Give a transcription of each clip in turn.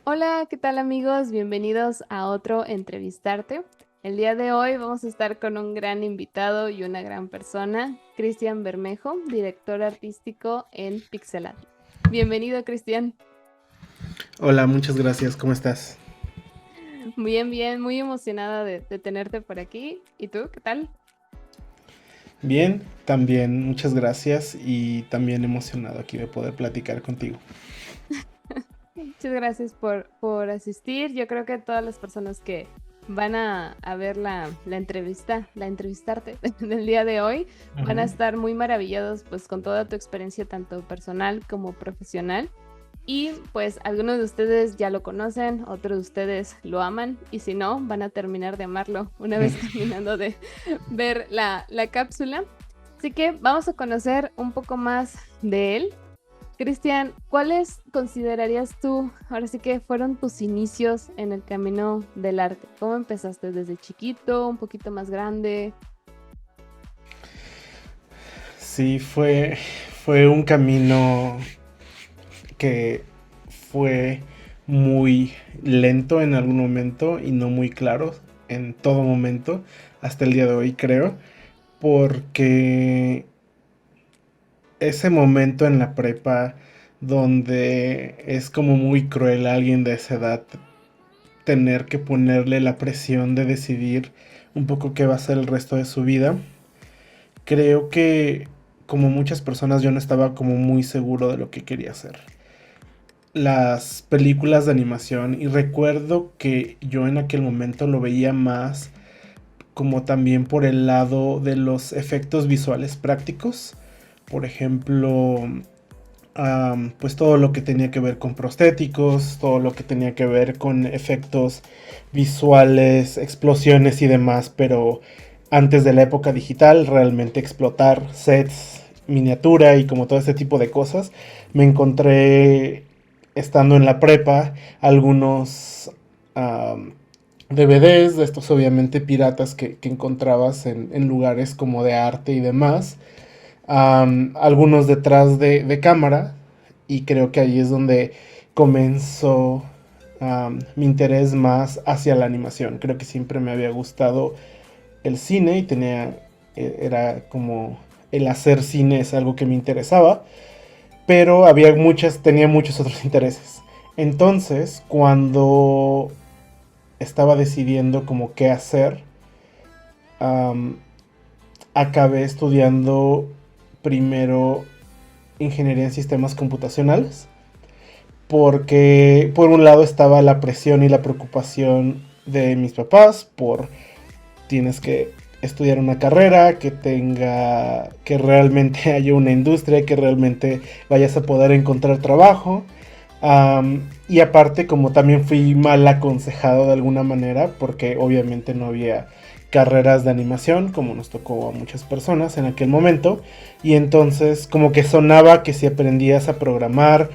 Hola, ¿qué tal amigos? Bienvenidos a otro Entrevistarte. El día de hoy vamos a estar con un gran invitado y una gran persona, Cristian Bermejo, director artístico en Pixelat. Bienvenido, Cristian. Hola, muchas gracias. ¿Cómo estás? Bien, bien, muy emocionada de tenerte por aquí. ¿Y tú, qué tal? Bien, también muchas gracias y también emocionado aquí de poder platicar contigo. Muchas gracias por asistir. Yo creo que todas las personas que van a ver la entrevista, la entrevistarte del día de hoy, van a Ujú. estar muy maravillados pues con toda tu experiencia tanto personal como profesional. Y pues algunos de ustedes ya lo conocen, otros de ustedes lo aman y si no, van a terminar de amarlo una vez terminando de ver la cápsula. Así que vamos a conocer un poco más de él. Cristian, ¿cuáles considerarías tú, ahora sí que fueron tus inicios en el camino del arte? ¿Cómo empezaste? ¿Desde chiquito, un poquito más grande? Sí, fue un camino que fue muy lento en algún momento y no muy claro en todo momento, hasta el día de hoy creo, porque ese momento en la prepa donde es como muy cruel a alguien de esa edad tener que ponerle la presión de decidir un poco qué va a ser el resto de su vida. Creo que como muchas personas yo no estaba como muy seguro de lo que quería hacer. Las películas de animación y recuerdo que yo en aquel momento lo veía más como también por el lado de los efectos visuales prácticos. Por ejemplo, pues todo lo que tenía que ver con prostéticos, todo lo que tenía que ver con efectos visuales, explosiones y demás, pero antes de la época digital, realmente explotar sets, miniatura y como todo este tipo de cosas, me encontré estando en la prepa algunos DVDs de estos obviamente piratas que encontrabas en lugares como de arte y demás, algunos detrás de cámara, y creo que ahí es donde comenzó mi interés más hacia la animación. Creo que siempre me había gustado el cine y era como el hacer cine es algo que me interesaba, pero tenía muchos otros intereses. Entonces, cuando estaba decidiendo como qué hacer, um, acabé estudiando primero ingeniería en sistemas computacionales, porque por un lado estaba la presión y la preocupación de mis papás por tienes que estudiar una carrera que realmente haya una industria, que realmente vayas a poder encontrar trabajo. Y aparte, como también fui mal aconsejado de alguna manera, porque obviamente no había carreras de animación, como nos tocó a muchas personas en aquel momento, y entonces como que sonaba que si aprendías a programar,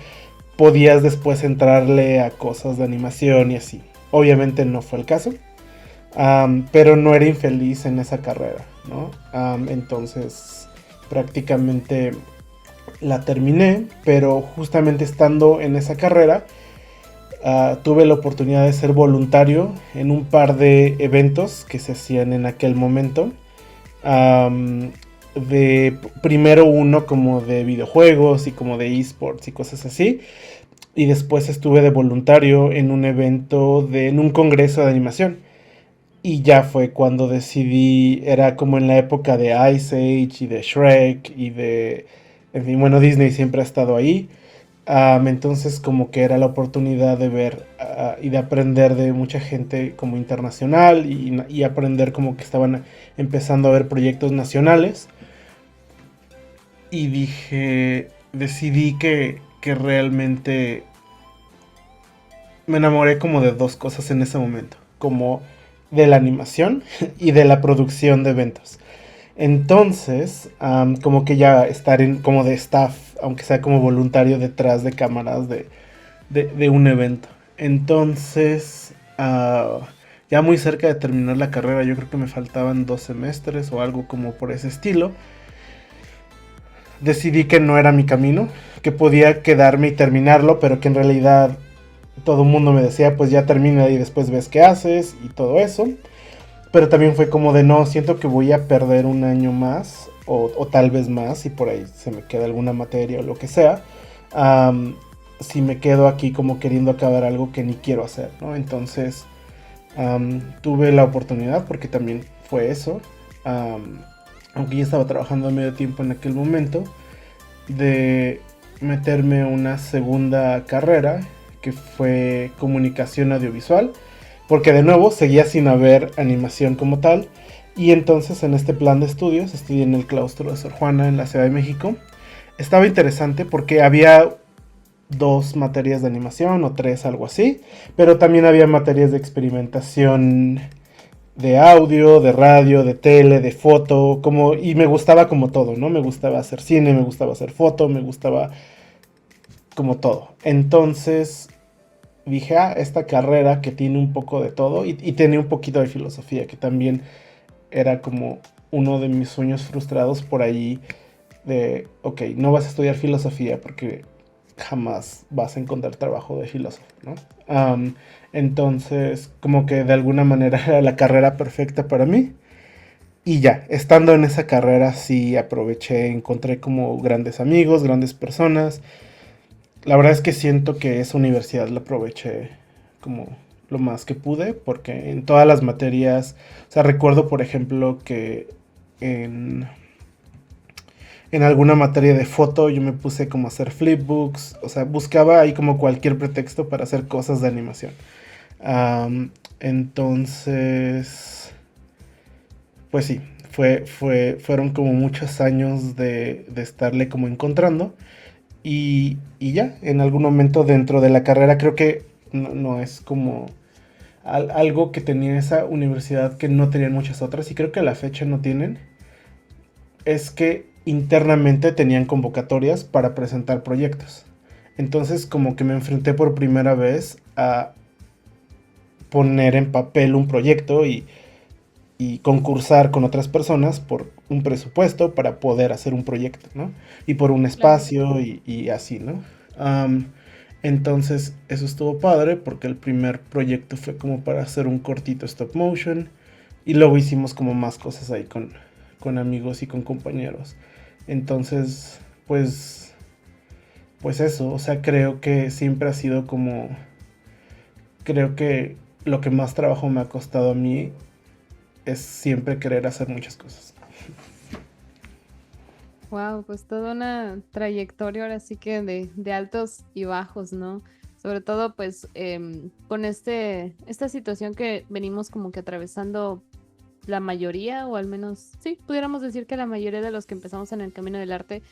podías después entrarle a cosas de animación y así. Obviamente no fue el caso, pero no era infeliz en esa carrera, ¿no? Entonces prácticamente la terminé, pero justamente estando en esa carrera, tuve la oportunidad de ser voluntario en un par de eventos que se hacían en aquel momento. Um, de primero uno como de videojuegos y como de esports y cosas así. Y después estuve de voluntario en un en un congreso de animación. Y ya fue cuando decidí, era como en la época de Ice Age y de Shrek y de, en fin, bueno, Disney siempre ha estado ahí. Entonces como que era la oportunidad de ver y de aprender de mucha gente como internacional y aprender como que estaban empezando a ver proyectos nacionales. Y decidí que realmente me enamoré como de dos cosas en ese momento, como de la animación y de la producción de eventos. Entonces, como que ya estar como de staff, aunque sea como voluntario detrás de cámaras de un evento. Entonces, ya muy cerca de terminar la carrera, yo creo que me faltaban 2 semestres o algo como por ese estilo. Decidí que no era mi camino, que podía quedarme y terminarlo, pero que en realidad todo el mundo me decía, pues ya termina y después ves qué haces y todo eso. Pero también fue como de no, siento que voy a perder un año más o tal vez más si por ahí se me queda alguna materia o lo que sea. am, si me quedo aquí como queriendo acabar algo que ni quiero hacer, ¿no? Entonces tuve la oportunidad, porque también fue eso, am, aunque ya estaba trabajando a medio tiempo en aquel momento, de meterme a una segunda carrera que fue comunicación audiovisual, porque de nuevo seguía sin haber animación como tal. Y entonces en este plan de estudios estudié en el claustro de Sor Juana en la Ciudad de México. Estaba interesante porque había dos materias de animación o tres, algo así, pero también había materias de experimentación de audio, de radio, de tele, de foto, como, y me gustaba como todo, ¿no? Me gustaba hacer cine, me gustaba hacer foto, me gustaba como todo. Entonces dije, esta carrera que tiene un poco de todo y tenía un poquito de filosofía, que también era como uno de mis sueños frustrados por ahí de, ok, no vas a estudiar filosofía porque jamás vas a encontrar trabajo de filósofo, ¿no? Entonces, como que de alguna manera era la carrera perfecta para mí. Y ya, estando en esa carrera sí aproveché, encontré como grandes amigos, grandes personas. La verdad es que siento que esa universidad la aproveché como lo más que pude, porque en todas las materias, o sea, recuerdo por ejemplo que en, en alguna materia de foto yo me puse como a hacer flipbooks, o sea, buscaba ahí como cualquier pretexto para hacer cosas de animación. Entonces, pues sí, fueron como muchos años de estarle como encontrando. Y ya, en algún momento dentro de la carrera creo que no es como algo que tenía esa universidad que no tenían muchas otras, y creo que a la fecha no tienen, es que internamente tenían convocatorias para presentar proyectos. Entonces como que me enfrenté por primera vez a poner en papel un proyecto y concursar con otras personas por un presupuesto para poder hacer un proyecto, ¿no? Y por un Claro. espacio y así, ¿no? Am, entonces eso estuvo padre porque el primer proyecto fue como para hacer un cortito stop motion y luego hicimos como más cosas ahí con amigos y con compañeros. Entonces, pues eso, o sea, creo que siempre ha sido como, creo que lo que más trabajo me ha costado a mí es siempre querer hacer muchas cosas. Wow, pues toda una trayectoria ahora sí que de altos y bajos, ¿no? Sobre todo pues con esta situación que venimos como que atravesando la mayoría, o al menos, sí, pudiéramos decir que la mayoría de los que empezamos en el camino del arte,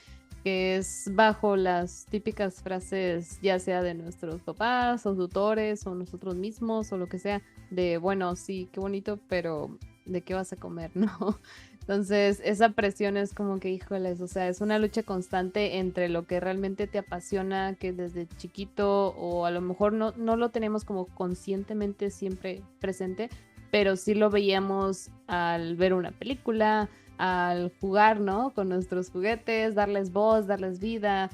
que es bajo las típicas frases, ya sea de nuestros papás o tutores o nosotros mismos o lo que sea, de bueno, sí, qué bonito, pero ¿de qué vas a comer, no? Entonces, esa presión es como que, híjoles, o sea, es una lucha constante entre lo que realmente te apasiona, que desde chiquito, o a lo mejor no lo tenemos como conscientemente siempre presente, pero sí lo veíamos al ver una película, al jugar, ¿no? Con nuestros juguetes, darles voz, darles vida,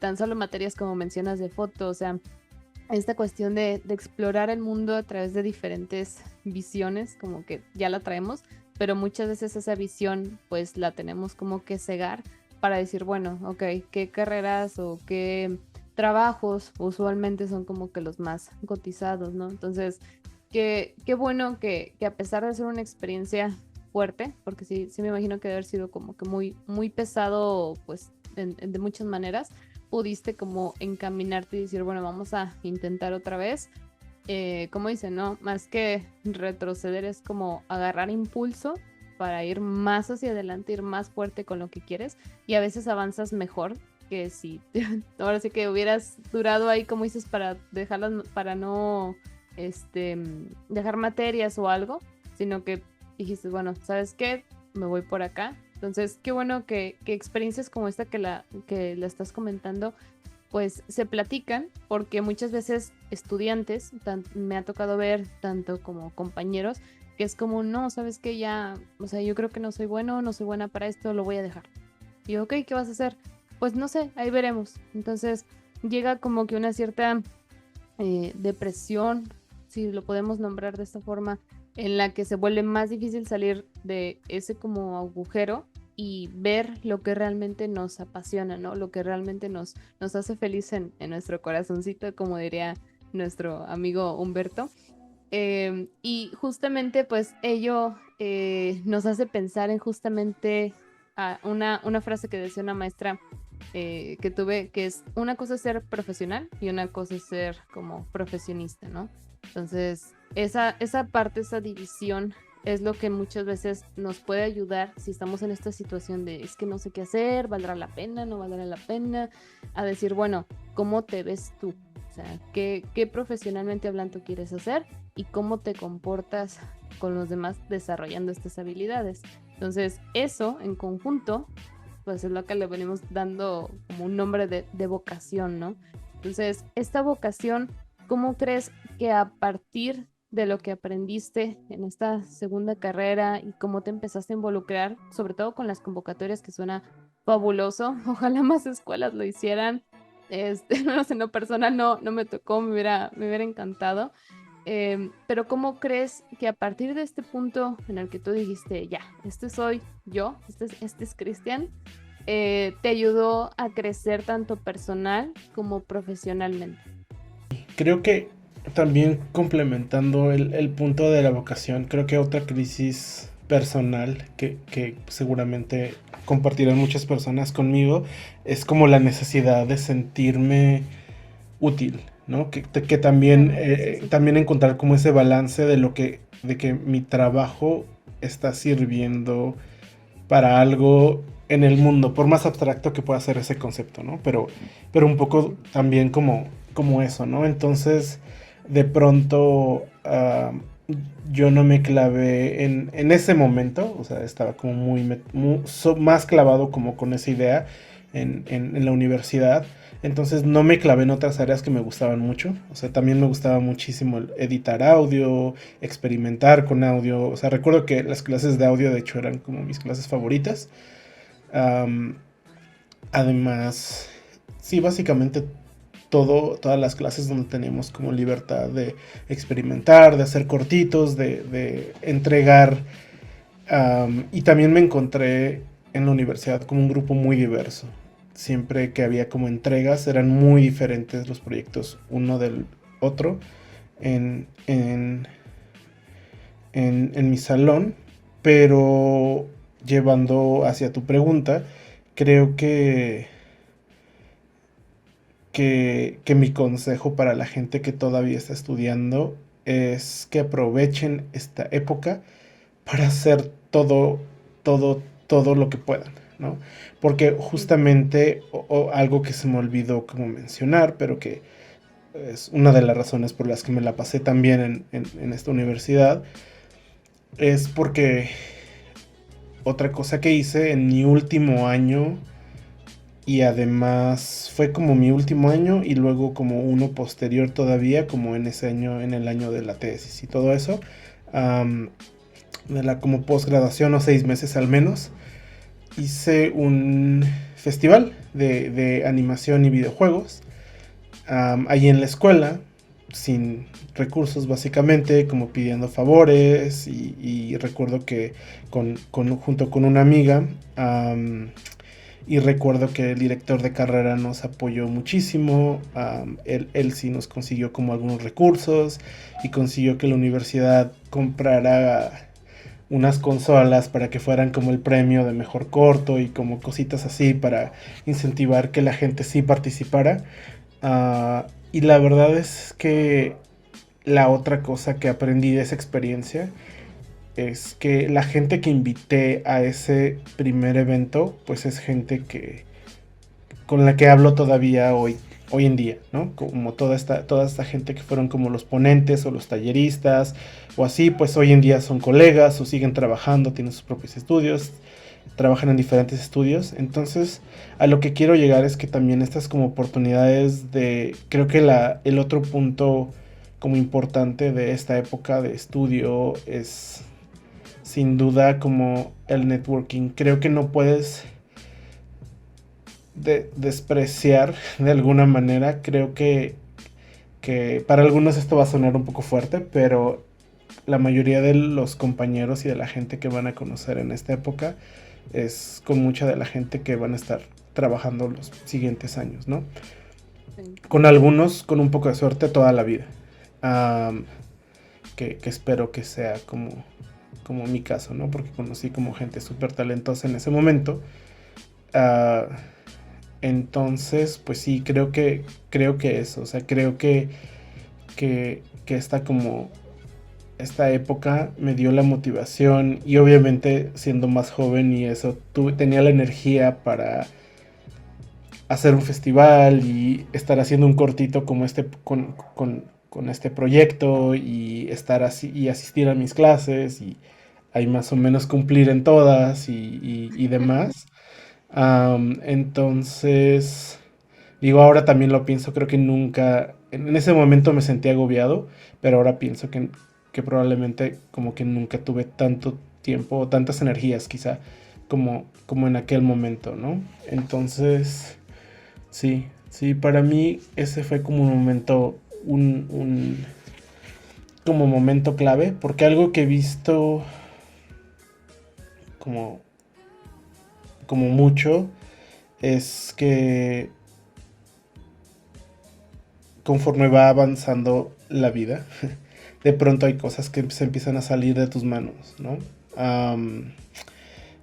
tan solo materias como mencionas de foto, o sea, esta cuestión de explorar el mundo a través de diferentes visiones, como que ya la traemos, pero muchas veces esa visión pues la tenemos como que cegar para decir, bueno, ok, qué carreras o qué trabajos usualmente son como que los más cotizados, ¿no? Entonces, qué bueno que a pesar de ser una experiencia fuerte, porque sí me imagino que debe haber sido como que muy pesado, pues, de muchas maneras, pudiste como encaminarte y decir, bueno, vamos a intentar otra vez. Como dicen, ¿no? Más que retroceder es como agarrar impulso para ir más hacia adelante, ir más fuerte con lo que quieres, y a veces avanzas mejor que si ahora sí que hubieras durado ahí, como dices, para dejarlas, para no dejar materias o algo, sino que dijiste, bueno, ¿sabes qué? Me voy por acá. Entonces, qué bueno que experiencias como esta que la estás comentando, pues se platican, porque muchas veces estudiantes, me ha tocado ver tanto como compañeros, que es como, no, ¿sabes qué? Ya, o sea, yo creo que no soy bueno, no soy buena para esto, lo voy a dejar. Y yo, ok, ¿qué vas a hacer? Pues no sé, ahí veremos. Entonces llega como que una cierta depresión, si lo podemos nombrar de esta forma, en la que se vuelve más difícil salir de ese como agujero y ver lo que realmente nos apasiona, ¿no? Lo que realmente nos hace feliz en nuestro corazoncito, como diría nuestro amigo Humberto. Y justamente pues ello nos hace pensar en justamente una frase que decía una maestra que tuve, que es una cosa es ser profesional y una cosa es ser como profesionista, ¿no? Entonces, esa parte, esa división es lo que muchas veces nos puede ayudar si estamos en esta situación de es que no sé qué hacer, valdrá la pena, no valdrá la pena, a decir, bueno, ¿cómo te ves tú? O sea, ¿qué profesionalmente hablando quieres hacer y cómo te comportas con los demás desarrollando estas habilidades? Entonces, eso en conjunto pues es lo que le venimos dando como un nombre de vocación, ¿no? Entonces, esta vocación, ¿cómo crees que a partir de lo que aprendiste en esta segunda carrera y cómo te empezaste a involucrar, sobre todo con las convocatorias, que suena fabuloso, ojalá más escuelas lo hicieran, no sé, en lo personal no me tocó, me hubiera encantado, pero ¿cómo crees que a partir de este punto en el que tú dijiste, ya, este soy yo, este es Cristian, te ayudó a crecer tanto personal como profesionalmente? Creo que también complementando el punto de la vocación, creo que otra crisis personal que seguramente compartirán muchas personas conmigo es como la necesidad de sentirme útil, ¿no? Que también, Claro, sí, sí. también encontrar como ese balance de que mi trabajo está sirviendo para algo en el mundo, por más abstracto que pueda ser ese concepto, ¿no? Pero un poco Ujú. también como eso, ¿no? Entonces, de pronto, yo no me clavé en ese momento, o sea, estaba como más clavado como con esa idea en la universidad. Entonces no me clavé en otras áreas que me gustaban mucho. O sea, también me gustaba muchísimo editar audio, experimentar con audio. O sea, recuerdo que las clases de audio de hecho eran como mis clases favoritas. Am, Además, sí, básicamente todas las clases donde teníamos como libertad de experimentar, de hacer cortitos, de entregar. Y también me encontré en la universidad como un grupo muy diverso. Siempre que había como entregas eran muy diferentes los proyectos uno del otro en, en, en mi salón, pero llevando hacia tu pregunta, creo que mi consejo para la gente que todavía está estudiando es que aprovechen esta época para hacer todo lo que puedan, ¿no? Porque Sí. justamente algo que se me olvidó como mencionar, pero que es una de las razones por las que me la pasé también en esta universidad, es porque otra cosa que hice en mi último año, y además fue como mi último año y luego como uno posterior todavía, como en ese año, en el año de la tesis y todo eso, um, de la como posgraduación o 6 meses al menos, hice un festival de animación y videojuegos ahí en la escuela, sin recursos básicamente, como pidiendo favores y recuerdo que junto con una amiga y recuerdo que el director de carrera nos apoyó muchísimo, él sí nos consiguió como algunos recursos y consiguió que la universidad comprara unas consolas para que fueran como el premio de mejor corto y como cositas así para incentivar que la gente sí participara. Y la verdad es que la otra cosa que aprendí de esa experiencia es que la gente que invité a ese primer evento, pues es gente que con la que hablo todavía hoy en día, ¿no? Como toda esta gente que fueron como los ponentes o los talleristas o así, pues hoy en día son colegas o siguen trabajando, tienen sus propios estudios, trabajan en diferentes estudios. Entonces, a lo que quiero llegar es que también estas como oportunidades creo que el otro punto como importante de esta época de estudio es sin duda como el networking. Creo que no puedes despreciar de alguna manera. Creo que que para algunos esto va a sonar un poco fuerte, pero la mayoría de los compañeros y de la gente que van a conocer en esta época es con mucha de la gente que van a estar trabajando los siguientes años, ¿no? Sí. Con algunos, con un poco de suerte, toda la vida. Am, que espero que sea como mi caso, ¿no? Porque conocí como gente súper talentosa en ese momento. Ah, entonces, pues sí, creo que eso, o sea, creo que esta época me dio la motivación y obviamente siendo más joven y eso, tenía la energía para hacer un festival y estar haciendo un cortito como este con este proyecto y estar así y asistir a mis clases y ahí más o menos cumplir en todas y demás. Entonces, digo, ahora también lo pienso, creo que nunca, en ese momento me sentí agobiado, pero ahora pienso que probablemente como que nunca tuve tanto tiempo o tantas energías quizá como en aquel momento, ¿no? Entonces, sí, sí, para mí ese fue como un momento, como momento clave, porque algo que he visto como, como mucho es que conforme va avanzando la vida, de pronto hay cosas que se empiezan a salir de tus manos, ¿no? Am,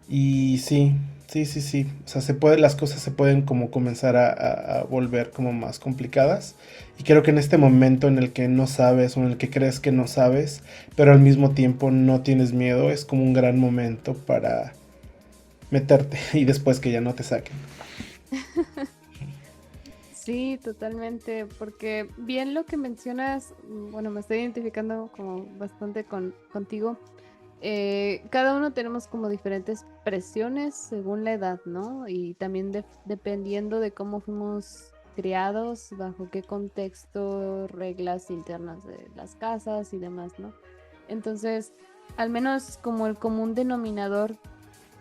y sí, sí, sí, sí. O sea, las cosas se pueden como comenzar a volver como más complicadas. Y creo que en este momento en el que no sabes o en el que crees que no sabes, pero al mismo tiempo no tienes miedo, es como un gran momento para meterte y después que ya no te saquen. Sí, totalmente, porque bien lo que mencionas, bueno, me estoy identificando como bastante contigo. Cada uno tenemos como diferentes presiones según la edad, ¿no? Y también dependiendo de cómo fuimos criados, bajo qué contexto, reglas internas de las casas y demás, ¿no? Entonces, al menos como el común denominador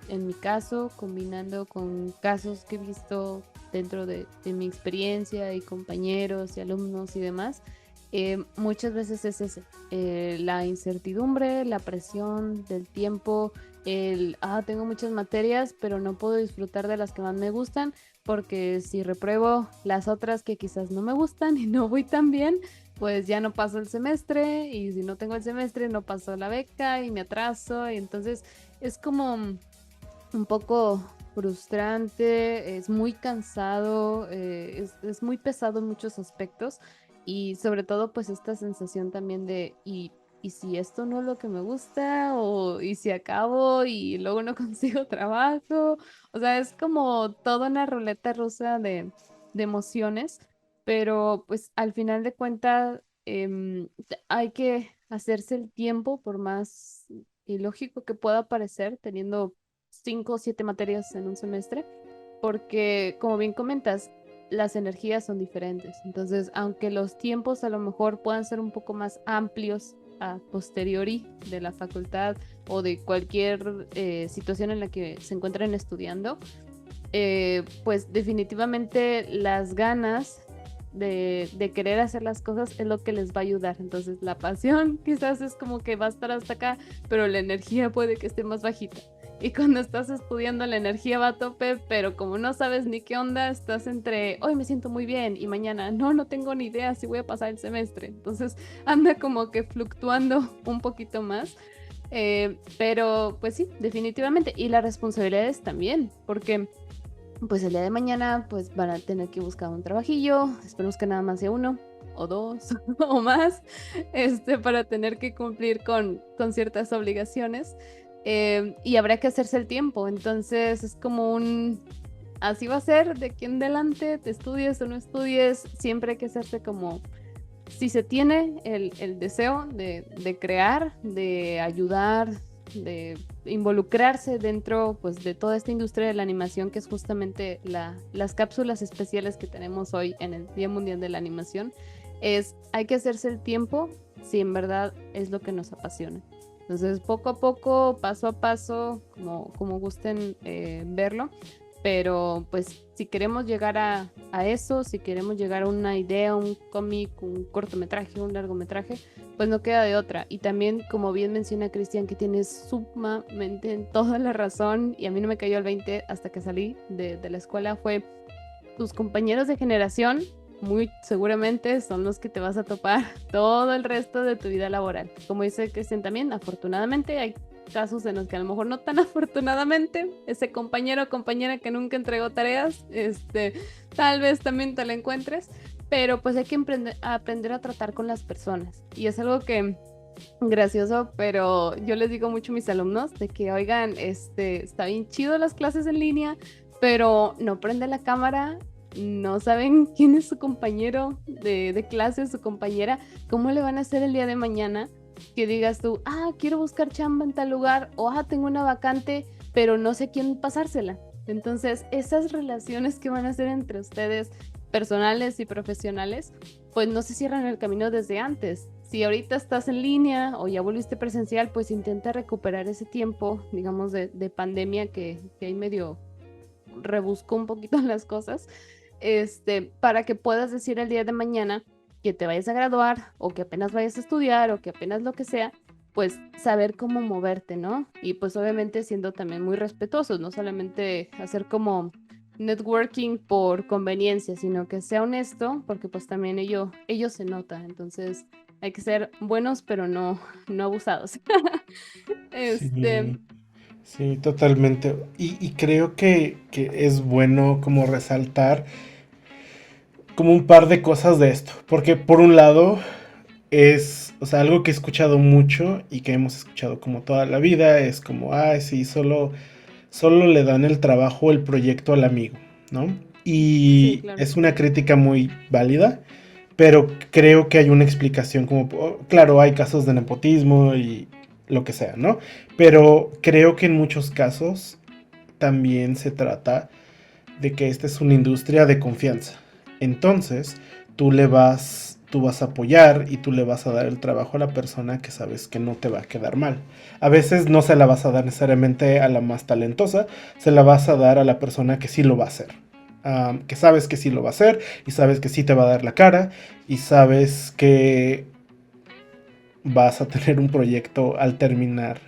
en mi caso, combinando con casos que he visto dentro de mi experiencia y compañeros y alumnos y demás, muchas veces es ese, la incertidumbre, la presión del tiempo, tengo muchas materias, pero no puedo disfrutar de las que más me gustan, porque si repruebo las otras que quizás no me gustan y no voy tan bien, pues ya no paso el semestre, y si no tengo el semestre, no paso la beca y me atraso, y entonces es como un poco frustrante, es muy cansado, es muy pesado en muchos aspectos, y sobre todo pues esta sensación también de y si esto no es lo que me gusta, o y si acabo y luego no consigo trabajo, o sea, es como toda una ruleta rusa de emociones, pero pues al final de cuentas hay que hacerse el tiempo, por más ilógico que pueda parecer, teniendo 5 o 7 materias en un semestre, porque como bien comentas, las energías son diferentes. Entonces, aunque los tiempos a lo mejor puedan ser un poco más amplios a posteriori de la facultad o de cualquier situación en la que se encuentren estudiando, pues definitivamente las ganas de querer hacer las cosas es lo que les va a ayudar. Entonces la pasión quizás es como que va a estar hasta acá, pero la energía puede que esté más bajita. Y cuando estás estudiando la energía va a tope, pero como no sabes ni qué onda, estás entre hoy me siento muy bien y mañana no tengo ni idea si voy a pasar el semestre. Entonces anda como que fluctuando un poquito más. Pero pues sí, definitivamente. Y las responsabilidades también, porque pues el día de mañana pues van a tener que buscar un trabajillo, esperemos que nada más sea uno o dos o más, para tener que cumplir con ciertas obligaciones, y habrá que hacerse el tiempo, entonces es como así va a ser de aquí en adelante, te estudies o no estudies, siempre hay que hacerse como si se tiene el deseo de crear, de ayudar, de involucrarse dentro pues de toda esta industria de la animación, que es justamente las cápsulas especiales que tenemos hoy en el Día Mundial de la Animación, hay que hacerse el tiempo si en verdad es lo que nos apasiona. Entonces, poco a poco, paso a paso, como gusten verlo, pero pues si queremos llegar a eso, si queremos llegar a una idea, un cómic, un cortometraje, un largometraje, pues no queda de otra. Y también, como bien menciona Cristian, que tienes sumamente en toda la razón, y a mí no me cayó el 20 hasta que salí de la escuela, fue tus compañeros de generación, muy seguramente son los que te vas a topar todo el resto de tu vida laboral. Como dice Cristian también, afortunadamente hay casos en los que a lo mejor no tan afortunadamente, ese compañero o compañera que nunca entregó tareas, tal vez también te la encuentres, pero pues hay que aprender a tratar con las personas. Y es algo que gracioso, pero yo les digo mucho a mis alumnos de que, oigan, está bien chido las clases en línea, pero no prende la cámara, no saben quién es su compañero de clase, su compañera, cómo le van a hacer el día de mañana, que digas tú, quiero buscar chamba en tal lugar, o tengo una vacante, pero no sé quién pasársela. Entonces, esas relaciones que van a hacer entre ustedes, personales y profesionales, pues no se cierran el camino desde antes. Si ahorita estás en línea o ya volviste presencial, pues intenta recuperar ese tiempo, digamos, de pandemia que ahí medio rebuscó un poquito las cosas, para que puedas decir el día de mañana que te vayas a graduar o que apenas vayas a estudiar o que apenas lo que sea, pues saber cómo moverte, ¿no? Y pues obviamente siendo también muy respetuosos, no solamente hacer como networking por conveniencia, sino que sea honesto, porque pues también ello se nota, entonces hay que ser buenos, pero no abusados. Este, Sí, sí, totalmente. Y creo que es bueno como resaltar como un par de cosas de esto. Porque por un lado es, o sea, algo que he escuchado mucho y que hemos escuchado como toda la vida es como, sí, solo le dan el trabajo, el proyecto al amigo, ¿no? sí, Y claro. es una crítica muy válida, pero creo que hay una explicación como, claro, hay casos de nepotismo y lo que sea, ¿no? Pero creo que en muchos casos también se trata de que esta es una industria de confianza. Entonces, tú vas a apoyar y tú le vas a dar el trabajo a la persona que sabes que no te va a quedar mal. A veces no se la vas a dar necesariamente a la más talentosa, se la vas a dar a la persona que sí lo va a hacer. Que sabes que sí lo va a hacer y sabes que sí te va a dar la cara y sabes que vas a tener un proyecto al terminar,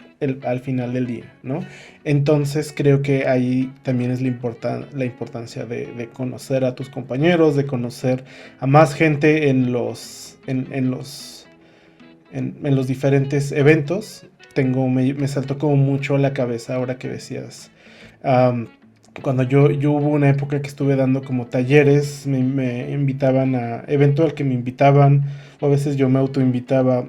al final del día, ¿no? Entonces creo que ahí también es la importancia de conocer a tus compañeros, de conocer a más gente en los diferentes eventos. Me saltó como mucho a la cabeza ahora que decías. Um, Cuando yo hubo una época que estuve dando como talleres, me invitaban a evento al que me invitaban, o a veces yo me autoinvitaba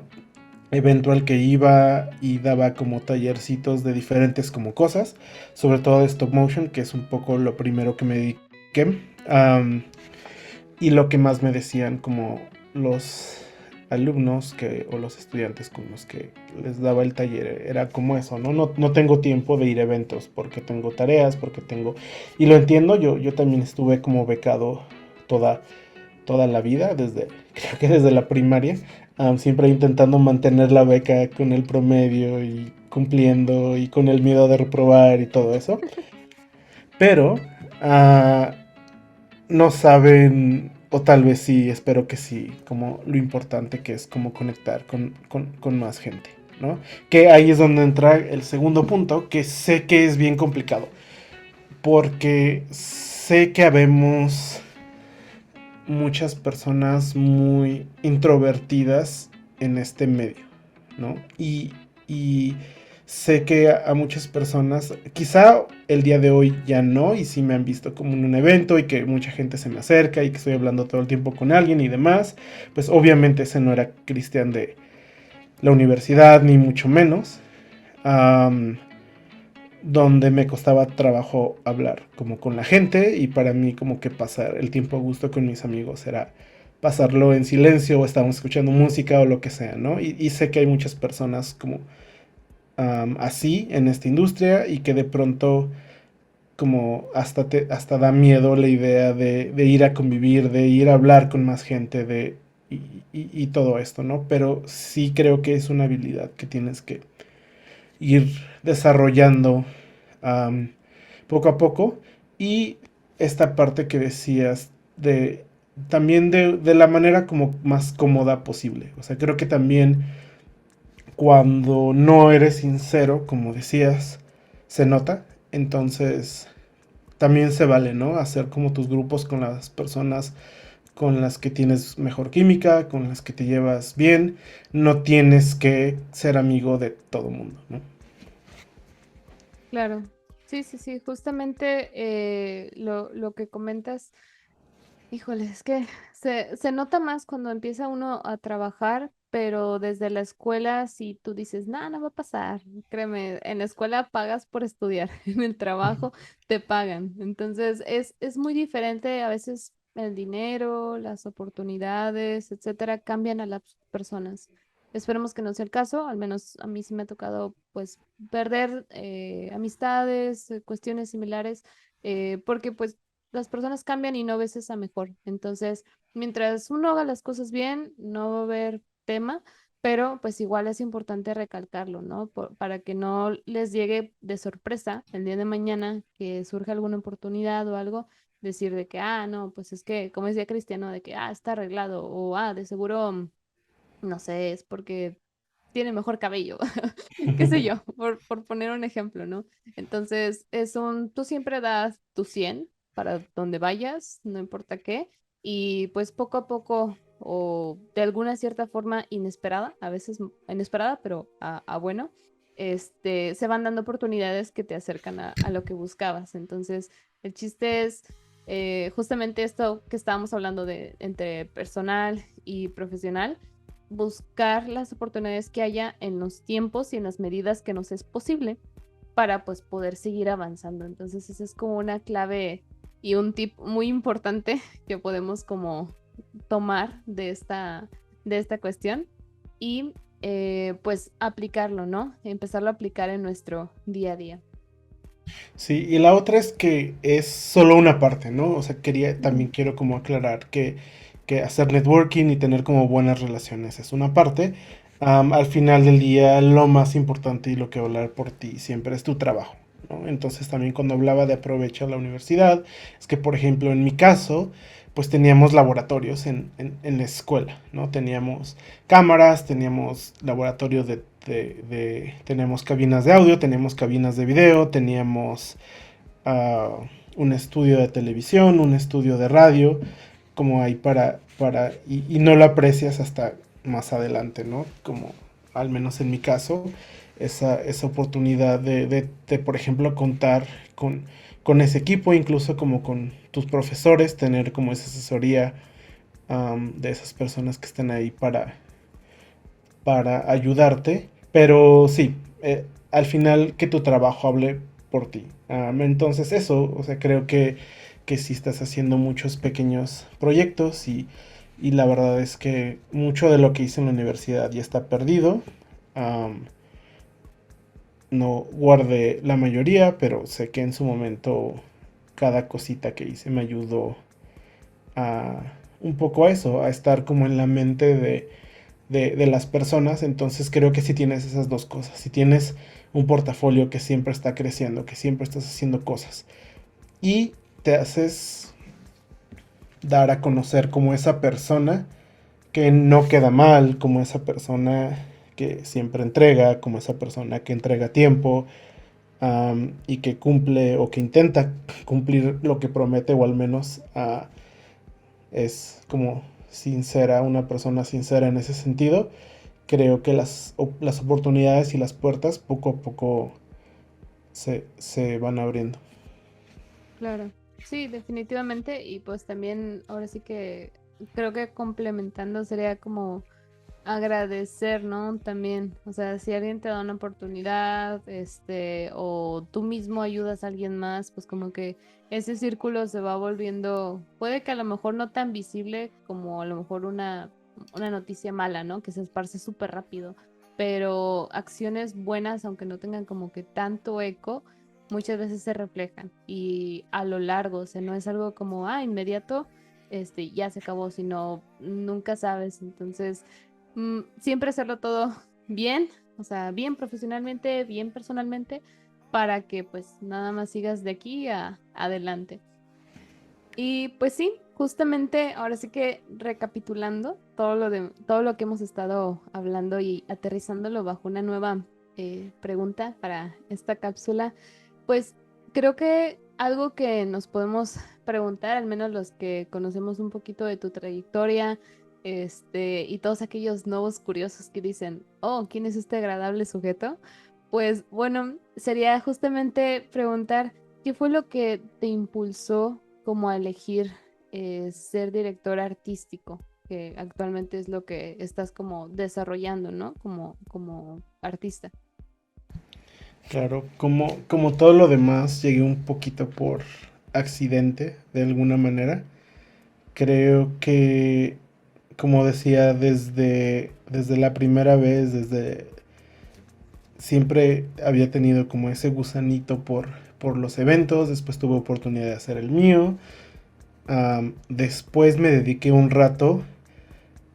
evento al que iba y daba como tallercitos de diferentes como cosas, sobre todo de stop motion, que es un poco lo primero que me dediqué. Y lo que más me decían como los alumnos o los estudiantes con los que les daba el taller era como eso, ¿no? No tengo tiempo de ir a eventos porque tengo tareas, porque tengo... Y lo entiendo, yo también estuve como becado toda la vida, creo que desde la primaria, siempre intentando mantener la beca con el promedio y cumpliendo y con el miedo de reprobar y todo eso. Pero no saben, o tal vez sí, espero que sí, como lo importante que es como conectar con más gente, ¿no? Que ahí es donde entra el segundo punto, que sé que es bien complicado, porque sé que habemos muchas personas muy introvertidas en este medio, ¿no? Y sé que a muchas personas, quizá el día de hoy ya no, y sí me han visto como en un evento y que mucha gente se me acerca y que estoy hablando todo el tiempo con alguien y demás, pues obviamente ese no era Cristian de la universidad, ni mucho menos. Um, donde me costaba trabajo hablar como con la gente y para mí como que pasar el tiempo a gusto con mis amigos era pasarlo en silencio o estábamos escuchando música o lo que sea, ¿no? Y sé que hay muchas personas como así en esta industria y que de pronto como hasta da miedo la idea de ir a convivir, de ir a hablar con más gente, y todo esto, ¿no? Pero sí creo que es una habilidad que tienes que ir desarrollando um, poco a poco Y esta parte que decías de también de la manera como más cómoda posible. O sea, creo que también cuando no eres sincero, como decías, se nota. Entonces, también se vale, ¿no? Hacer como tus grupos con las personas con las que tienes mejor química, con las que te llevas bien. No tienes que ser amigo de todo mundo, ¿no? Claro. Sí, sí, sí, justamente lo que comentas. Híjole, es que se nota más cuando empieza uno a trabajar, pero desde la escuela, si tú dices, nada, no va a pasar, créeme, en la escuela pagas por estudiar, en el trabajo te pagan. Entonces, es muy diferente, a veces el dinero, las oportunidades, etcétera, cambian a las personas. Esperemos que no sea el caso, al menos a mí sí me ha tocado, pues, perder amistades, cuestiones similares, porque pues las personas cambian y no ves esa mejor. Entonces, mientras uno haga las cosas bien, no va a haber tema, pero pues igual es importante recalcarlo, ¿no? Para que no les llegue de sorpresa el día de mañana que surja alguna oportunidad o algo, decir de que, ah, no, pues es que, como decía Cristiano, de que, ah, está arreglado o, ah, de seguro, no sé, es porque tiene mejor cabello, qué sé yo, por poner un ejemplo, ¿no? Entonces, tú siempre das tu 100 para donde vayas, no importa qué, y pues poco a poco o de alguna cierta forma inesperada, a veces inesperada, pero a bueno, se van dando oportunidades que te acercan a lo que buscabas. Entonces, el chiste es justamente esto que estábamos hablando de entre personal y profesional, buscar las oportunidades que haya en los tiempos y en las medidas que nos es posible para pues poder seguir avanzando. Entonces esa es como una clave y un tip muy importante que podemos como tomar de esta cuestión y pues aplicarlo, ¿no? Empezarlo a aplicar en nuestro día a día. Sí, y la otra es que es solo una parte, ¿no? O sea, también Ujú. quiero como aclarar que hacer networking y tener como buenas relaciones es una parte. Al final del día, lo más importante y lo que va a hablar por ti siempre es tu trabajo, ¿no? Entonces también cuando hablaba de aprovecha la universidad, es que por ejemplo en mi caso, pues teníamos laboratorios en la escuela, ¿no? Teníamos cámaras, teníamos laboratorios teníamos cabinas de audio, teníamos cabinas de video, teníamos un estudio de televisión, un estudio de radio, como hay y no lo aprecias hasta más adelante, ¿no? Como al menos en mi caso, esa oportunidad por ejemplo, contar con ese equipo, incluso como con tus profesores, tener como esa asesoría de esas personas que estén ahí para ayudarte, pero sí, al final que tu trabajo hable por ti. Entonces eso, o sea, creo que sí estás haciendo muchos pequeños proyectos y la verdad es que mucho de lo que hice en la universidad ya está perdido. Um, no guardé la mayoría, pero sé que en su momento cada cosita que hice me ayudó a un poco a eso, a estar como en la mente de las personas. Entonces creo que si tienes esas dos cosas, si tienes un portafolio que siempre está creciendo, que siempre estás haciendo cosas y te haces dar a conocer como esa persona que no queda mal, como esa persona que siempre entrega, como esa persona que entrega tiempo y que cumple o que intenta cumplir lo que promete o al menos es como sincera, una persona sincera en ese sentido. Creo que las oportunidades y las puertas poco a poco se van abriendo. Claro, sí, definitivamente. Y pues también ahora sí que creo que complementando sería como agradecer, ¿no? También, o sea, si alguien te da una oportunidad, o tú mismo ayudas a alguien más, pues como que ese círculo se va volviendo, puede que a lo mejor no tan visible como a lo mejor una noticia mala, ¿no? Que se esparce súper rápido, pero acciones buenas, aunque no tengan como que tanto eco, muchas veces se reflejan y a lo largo, o sea, no es algo como, ah, inmediato, ya se acabó, sino nunca sabes, entonces siempre hacerlo todo bien, o sea, bien profesionalmente, bien personalmente, para que pues nada más sigas de aquí a adelante. Y pues sí, justamente ahora sí que recapitulando todo lo que hemos estado hablando y aterrizándolo bajo una nueva pregunta para esta cápsula, pues creo que algo que nos podemos preguntar, al menos los que conocemos un poquito de tu trayectoria, y todos aquellos nuevos curiosos que dicen, oh, ¿quién es este agradable sujeto? Pues bueno, sería justamente preguntar, ¿qué fue lo que te impulsó como a elegir ser director artístico, que actualmente es lo que estás como desarrollando, ¿no? Como artista. Claro, como todo lo demás, llegué un poquito por accidente, de alguna manera. Creo que, como decía, desde la primera vez, desde siempre había tenido como ese gusanito por los eventos, después tuve oportunidad de hacer el mío. Después me dediqué un rato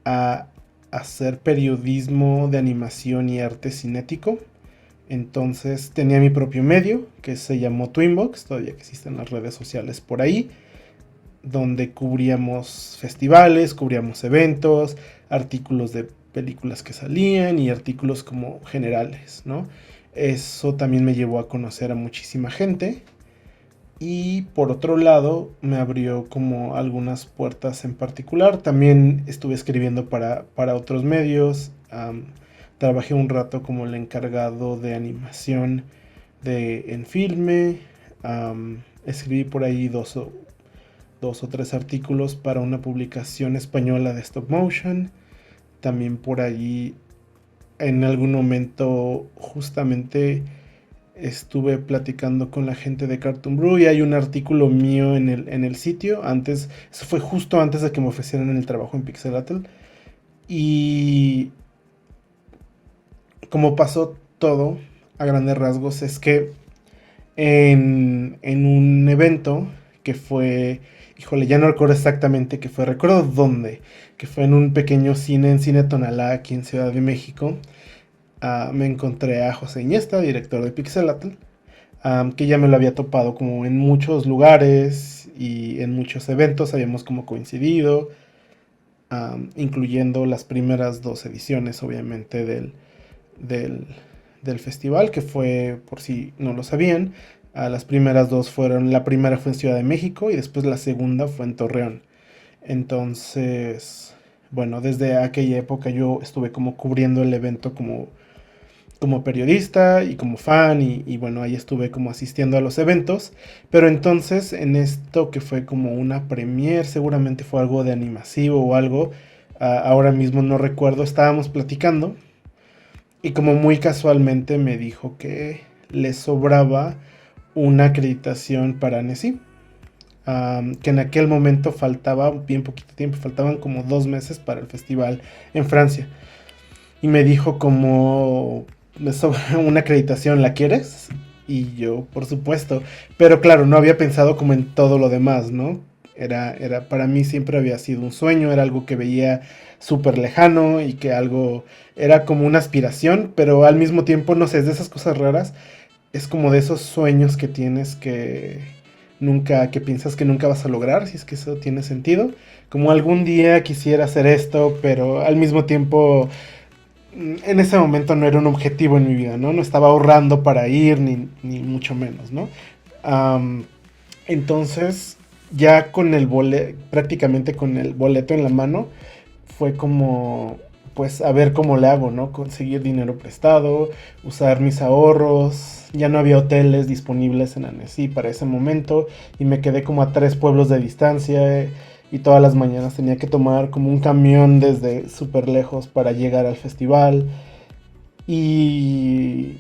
a hacer periodismo de animación y arte cinético. Entonces tenía mi propio medio que se llamó Twinbox, todavía que existen las redes sociales por ahí, donde cubríamos festivales, cubríamos eventos, artículos de películas que salían y artículos como generales, ¿no? Eso también me llevó a conocer a muchísima gente y por otro lado me abrió como algunas puertas en particular. También estuve escribiendo para otros medios. Trabajé un rato como el encargado de animación en Filme. Escribí por ahí dos o tres artículos para una publicación española de stop motion. También por ahí en algún momento justamente estuve platicando con la gente de Cartoon Brew y hay un artículo mío en el sitio. Antes, eso fue justo antes de que me ofrecieran el trabajo en Pixelatl. Y como pasó todo a grandes rasgos es que en un evento que fue, híjole, ya no recuerdo exactamente qué fue, recuerdo dónde, que fue en un pequeño cine, en Cine Tonalá, aquí en Ciudad de México. Me encontré a José Iniesta, director de Pixelatl, que ya me lo había topado como en muchos lugares y en muchos eventos, habíamos como coincidido, incluyendo las primeras dos ediciones, obviamente, del, del festival, que fue, por si no lo sabían, las primeras dos fueron, la primera fue en Ciudad de México y después la segunda fue en Torreón. Entonces, bueno, desde aquella época yo estuve como cubriendo el evento como periodista y como fan y bueno, ahí estuve como asistiendo a los eventos, pero entonces en esto que fue como una premiere, seguramente fue algo de animasivo o algo, ahora mismo no recuerdo, estábamos platicando y como muy casualmente me dijo que le sobraba una acreditación para Annecy, que en aquel momento faltaba bien poquito tiempo, faltaban como 2 meses para el festival en Francia. Y me dijo como, me sobra una acreditación, ¿la quieres? Y yo, por supuesto. Pero claro, no había pensado como en todo lo demás, ¿no? Para mí siempre había sido un sueño, era algo que veía súper lejano y que algo era como una aspiración, pero al mismo tiempo, no sé, es de esas cosas raras, es como de esos sueños que tienes que piensas que nunca vas a lograr, si es que eso tiene sentido. Como algún día quisiera hacer esto, pero al mismo tiempo en ese momento no era un objetivo en mi vida, ¿no? No estaba ahorrando para ir, ni mucho menos, ¿no? Am, entonces, ya con prácticamente con el boleto en la mano, fue como, pues, a ver cómo le hago, ¿no? Conseguir dinero prestado, usar mis ahorros. Ya no había hoteles disponibles en Annecy para ese momento y me quedé como a 3 pueblos de distancia. Y todas las mañanas tenía que tomar como un camión desde súper lejos para llegar al festival. Y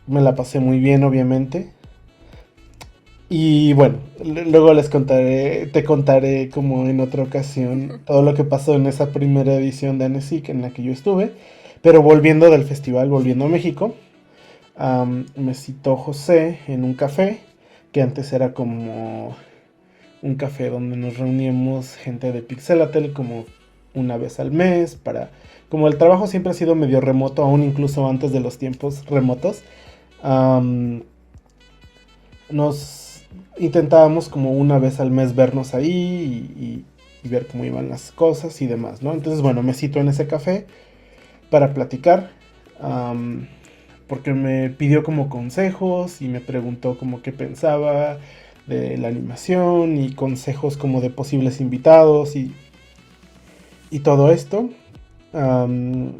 me la pasé muy bien, obviamente. Y bueno, luego te contaré como en otra ocasión todo lo que pasó en esa primera edición de Annecy en la que yo estuve. Pero volviendo del festival, volviendo a México, me citó José en un café, que antes era como un café donde nos reuníamos gente de Pixelatel como una vez al mes como el trabajo siempre ha sido medio remoto, aún incluso antes de los tiempos remotos. am, nos intentábamos como una vez al mes vernos ahí y ver cómo iban las cosas y demás, ¿no? Entonces, bueno, me cito en ese café para platicar, am, porque me pidió como consejos y me preguntó como qué pensaba de la animación y consejos como de posibles invitados y todo esto. Am,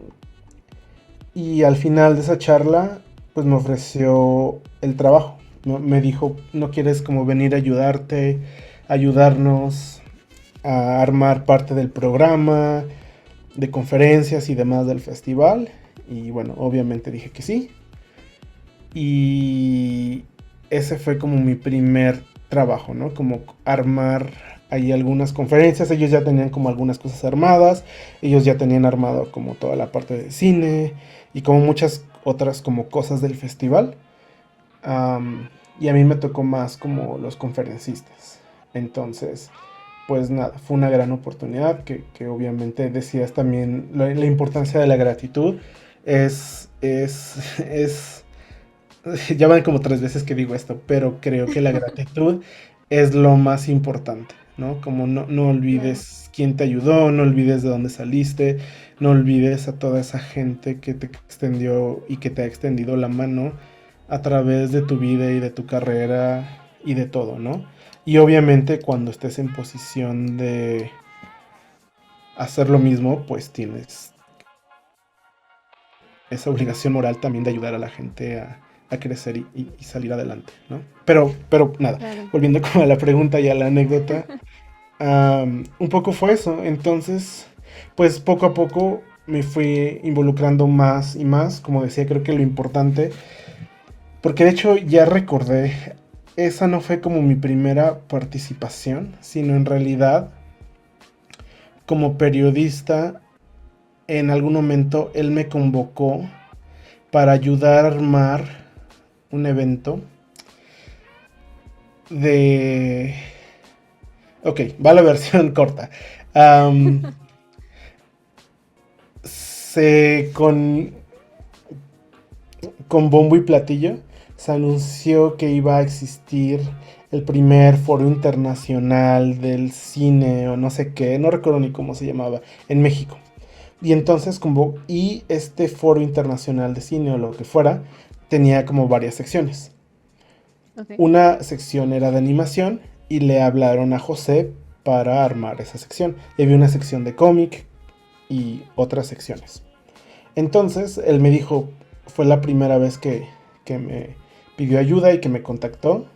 y al final de esa charla, pues me ofreció el trabajo. Me dijo, ¿no quieres como venir a ayudarte, ayudarnos a armar parte del programa, de conferencias y demás del festival? Y bueno, obviamente dije que sí. Y ese fue como mi primer trabajo, ¿no? Como armar ahí algunas conferencias. Ellos ya tenían como algunas cosas armadas. Ellos ya tenían armado como toda la parte de cine y como muchas otras como cosas del festival. Y a mí me tocó más como los conferencistas. Entonces, pues nada, fue una gran oportunidad que obviamente decías también la importancia de la gratitud. Es ya van como 3 veces que digo esto, pero creo que la gratitud es lo más importante, ¿no? Como no Claro. olvides quién te ayudó, no olvides de dónde saliste, no olvides a toda esa gente que te extendió y que te ha extendido la mano a través de tu vida y de tu carrera y de todo, ¿no? Y obviamente cuando estés en posición de hacer lo mismo, pues tienes esa obligación moral también de ayudar a la gente a crecer y salir adelante, ¿no? Pero nada, Claro. volviendo como a la pregunta y a la anécdota, un poco fue eso. Entonces, pues poco a poco me fui involucrando más y más, como decía, creo que lo importante, porque de hecho ya recordé, esa no fue como mi primera participación, sino en realidad como periodista, en algún momento él me convocó para ayudar a armar un evento de... Ok, va la versión corta. Am, se con bombo y platillo se anunció que iba a existir el primer foro internacional del cine o no sé qué, no recuerdo ni cómo se llamaba, en México. Y entonces y este foro internacional de cine o lo que fuera tenía como varias secciones. Ok. Una sección era de animación y le hablaron a José para armar esa sección. Y había una sección de cómic y otras secciones. Entonces él me dijo, fue la primera vez que me pidió ayuda y que me contactó.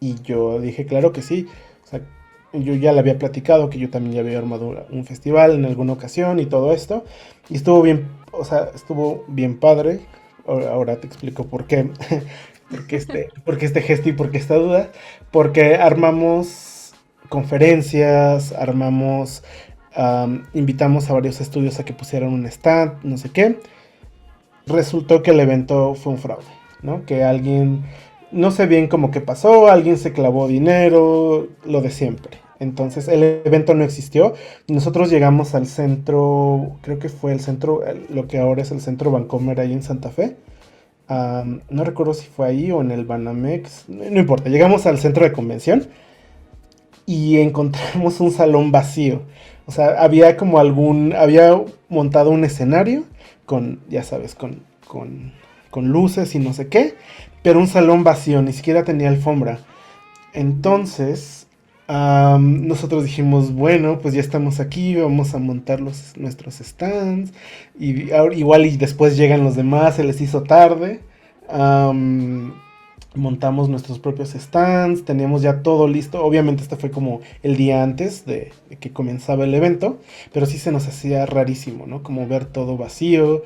Y yo dije, claro que sí. O sea, yo ya le había platicado que yo también ya había armado un festival en alguna ocasión y todo esto. Y estuvo bien, o sea, estuvo bien padre. Ahora te explico por qué. Porque este gesto y por qué esta duda. Porque armamos conferencias, invitamos a varios estudios a que pusieran un stand, no sé qué. Resultó que el evento fue un fraude, ¿no? Que alguien, no sé bien cómo que pasó, alguien se clavó dinero, lo de siempre. Entonces el evento no existió. Nosotros llegamos al centro, creo que fue el centro, lo que ahora es el centro Vancomer ahí en Santa Fe. No recuerdo si fue ahí o en el Banamex, no importa. Llegamos al centro de convención y encontramos un salón vacío. O sea, había montado un escenario con, ya sabes, con luces y no sé qué, pero un salón vacío, ni siquiera tenía alfombra. Entonces, nosotros dijimos, bueno, pues ya estamos aquí, vamos a montar nuestros stands, y igual y después llegan los demás, se les hizo tarde. Am, Montamos nuestros propios stands, teníamos ya todo listo. Obviamente este fue como el día antes de que comenzaba el evento, pero sí se nos hacía rarísimo, ¿no? Como ver todo vacío.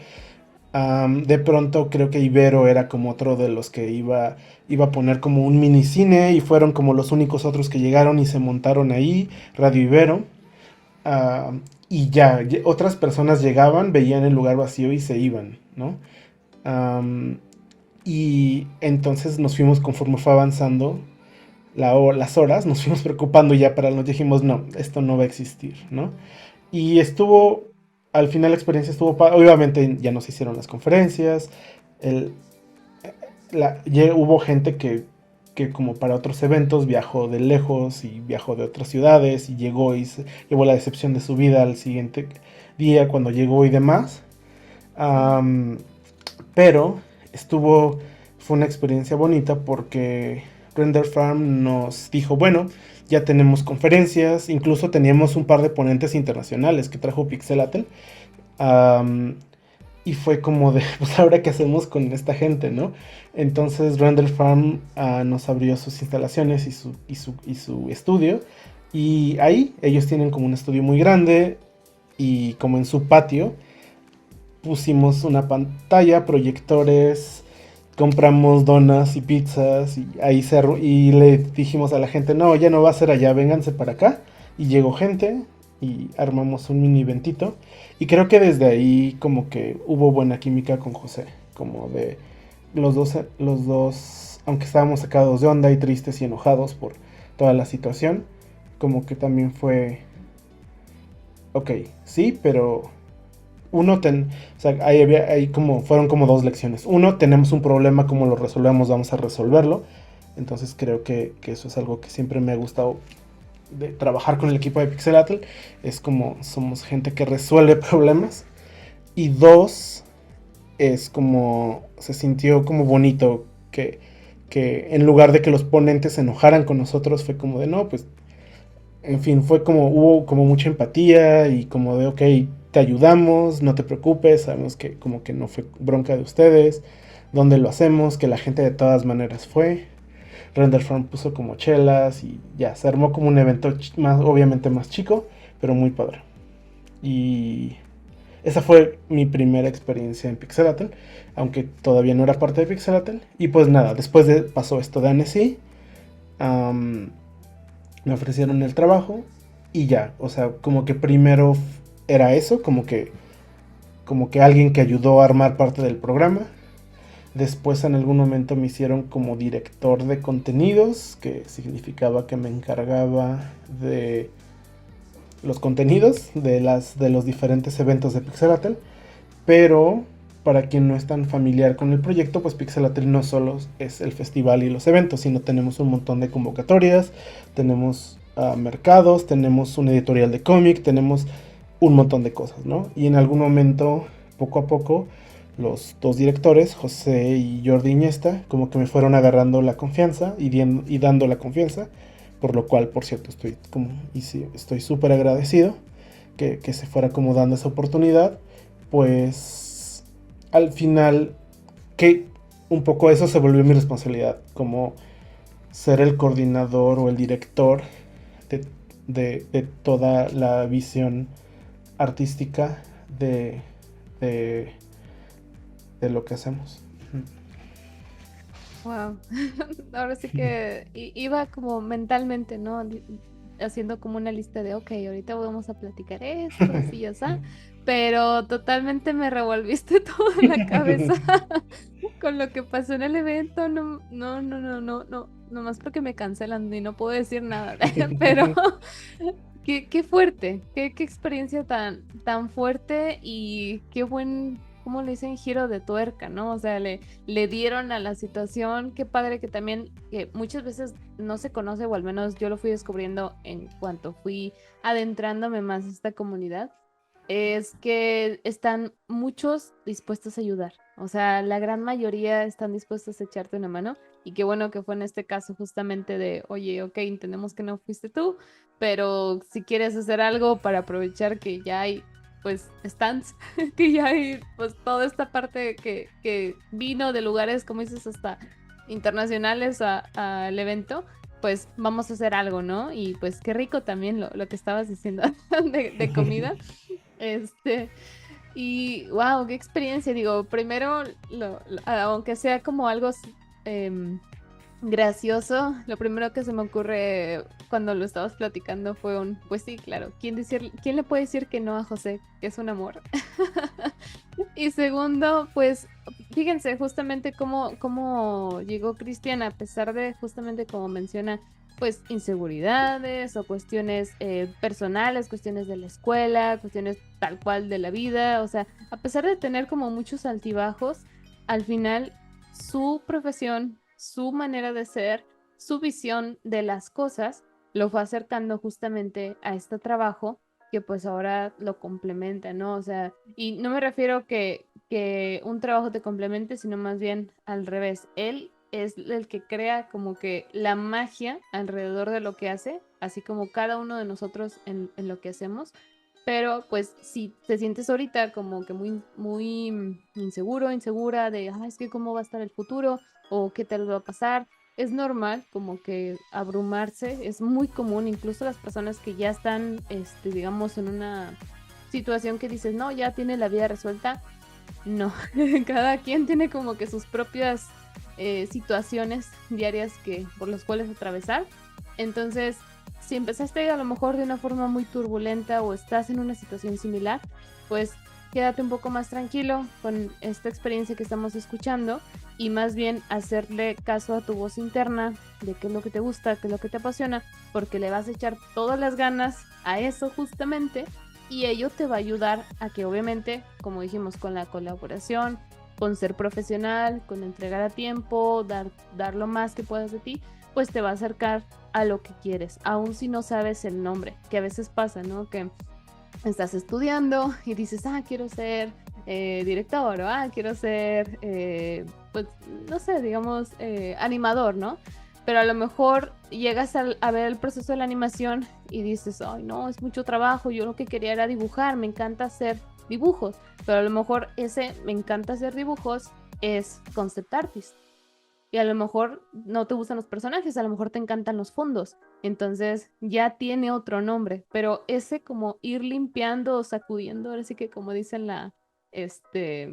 De pronto creo que Ibero era como otro de los que iba a poner como un minicine y fueron como los únicos otros que llegaron y se montaron ahí, Radio Ibero. Y ya, otras personas llegaban, veían el lugar vacío y se iban, ¿no? Am, y entonces nos fuimos conforme fue avanzando las horas, nos fuimos preocupando ya para nos dijimos, no, esto no va a existir, ¿no? Y al final la experiencia estuvo, obviamente ya nos hicieron las conferencias, el, hubo gente que que como para otros eventos viajó de lejos y viajó de otras ciudades y llegó y llevó la decepción de su vida al siguiente día cuando llegó y demás. Sí. Am, pero fue una experiencia bonita porque Render Farm nos dijo, bueno, ya tenemos conferencias, incluso teníamos un par de ponentes internacionales que trajo Pixelatl. am, y fue como de, pues ahora qué hacemos con esta gente, ¿no? Entonces Render Farm nos abrió sus instalaciones y su estudio. Y ahí ellos tienen como un estudio muy grande y como en su patio pusimos una pantalla, proyectores, compramos donas y pizzas y ahí y le dijimos a la gente, no, ya no va a ser allá, vénganse para acá. Y llegó gente y armamos un mini eventito. Y creo que desde ahí como que hubo buena química con José, como de los dos, aunque estábamos sacados de onda y tristes y enojados por toda la situación, como que también fue, ok, sí, pero o sea, ahí como, fueron como dos lecciones. Uno, tenemos un problema, ¿cómo lo resolvemos? Vamos a resolverlo. Entonces creo que eso es algo que siempre me ha gustado de trabajar con el equipo de Pixelatl. Es como somos gente que resuelve problemas. Y dos, es como se sintió como bonito que en lugar de que los ponentes se enojaran con nosotros, fue como de no, pues en fin, fue como, hubo como mucha empatía y como de, ok, te ayudamos, no te preocupes, sabemos que como que no fue bronca de ustedes, dónde lo hacemos, que la gente de todas maneras fue. Renderform puso como chelas y ya, se armó como un evento más, obviamente más chico, pero muy padre. Y esa fue mi primera experiencia en Pixelatl, aunque todavía no era parte de Pixelatl. Y pues nada, después pasó esto de Annecy, um, me ofrecieron el trabajo y ya, o sea, como que primero era eso, como que alguien que ayudó a armar parte del programa. Después en algún momento me hicieron como director de contenidos, que significaba que me encargaba de los contenidos de los diferentes eventos de Pixelatl. Pero para quien no es tan familiar con el proyecto, pues Pixelatl no solo es el festival y los eventos, sino tenemos un montón de convocatorias, tenemos mercados, tenemos un editorial de cómic, tenemos un montón de cosas, ¿no? Y en algún momento, poco a poco, los dos directores, José y Jordi Iniesta, como que me fueron agarrando la confianza y dando la confianza, por lo cual, por cierto, estoy súper agradecido que se fuera como dando esa oportunidad. Pues al final, que un poco eso se volvió mi responsabilidad, como ser el coordinador o el director de, de toda la visión artística de, de lo que hacemos. Wow. Ahora sí que iba como mentalmente, ¿no? Haciendo como una lista de, ok, ahorita vamos a platicar esto, así, ya está. Pero totalmente me revolviste toda la cabeza con lo que pasó en el evento. No, no, no, no, no, no, nomás porque me cancelan y no puedo decir nada. Pero qué fuerte, qué experiencia tan fuerte y qué buen, ¿cómo le dicen? Giro de tuerca, ¿no? O sea, le dieron a la situación. Qué padre que también, que muchas veces no se conoce, o al menos yo lo fui descubriendo en cuanto fui adentrándome más a esta comunidad, es que están muchos dispuestos a ayudar. O sea, la gran mayoría están dispuestos a echarte una mano. Y qué bueno que fue en este caso justamente de, oye, ok, entendemos que no fuiste tú, pero si quieres hacer algo para aprovechar que ya hay, pues, stands, que ya hay, pues, toda esta parte que vino de lugares, como dices, hasta internacionales al evento, pues vamos a hacer algo, ¿no? Y pues qué rico también lo que estabas diciendo de comida. Este, y wow, qué experiencia. Digo, primero, aunque sea como algo em, gracioso, lo primero que se me ocurre cuando lo estabas platicando fue pues sí, claro, ¿quién le puede decir que no a José, que es un amor? Y segundo, pues fíjense justamente cómo llegó Cristian, a pesar de justamente como menciona, pues inseguridades o cuestiones personales, cuestiones de la escuela, cuestiones tal cual de la vida, o sea, a pesar de tener como muchos altibajos, al final su profesión, su manera de ser, su visión de las cosas lo fue acercando justamente a este trabajo que pues ahora lo complementa, ¿no? O sea, y no me refiero que un trabajo te complemente, sino más bien al revés. Él es el que crea como que la magia alrededor de lo que hace, así como cada uno de nosotros en lo que hacemos. Pero pues si te sientes ahorita como que muy inseguro, insegura de, es que cómo va a estar el futuro o qué tal va a pasar, es normal como que abrumarse, es muy común, incluso las personas que ya están, digamos, en una situación que dices, no, ya tiene la vida resuelta, no, cada quien tiene como que sus propias situaciones diarias por las cuales atravesar. Entonces, si empezaste a lo mejor de una forma muy turbulenta o estás en una situación similar, pues quédate un poco más tranquilo con esta experiencia que estamos escuchando y más bien hacerle caso a tu voz interna de qué es lo que te gusta, qué es lo que te apasiona, porque le vas a echar todas las ganas a eso justamente y ello te va a ayudar a que obviamente, como dijimos, con la colaboración, con ser profesional, con entregar a tiempo, dar lo más que puedas de ti, pues te va a acercar a lo que quieres, aun si no sabes el nombre, que a veces pasa, ¿no? Que estás estudiando y dices, quiero ser director o quiero ser, pues, no sé, digamos, animador, ¿no? Pero a lo mejor llegas a ver el proceso de la animación y dices, ay, no, es mucho trabajo, yo lo que quería era dibujar, me encanta hacer dibujos, pero a lo mejor ese me encanta hacer dibujos es concept artist. Y a lo mejor no te gustan los personajes, a lo mejor te encantan los fondos. Entonces ya tiene otro nombre, pero ese como ir limpiando o sacudiendo, ahora sí que como dicen este,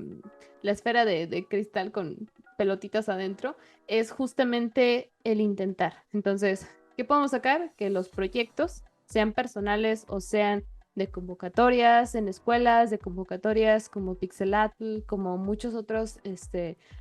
la esfera de cristal con pelotitas adentro, es justamente el intentar. Entonces, ¿qué podemos sacar? Que los proyectos, sean personales o sean de convocatorias en escuelas, de convocatorias como Pixelatl, como muchos otros,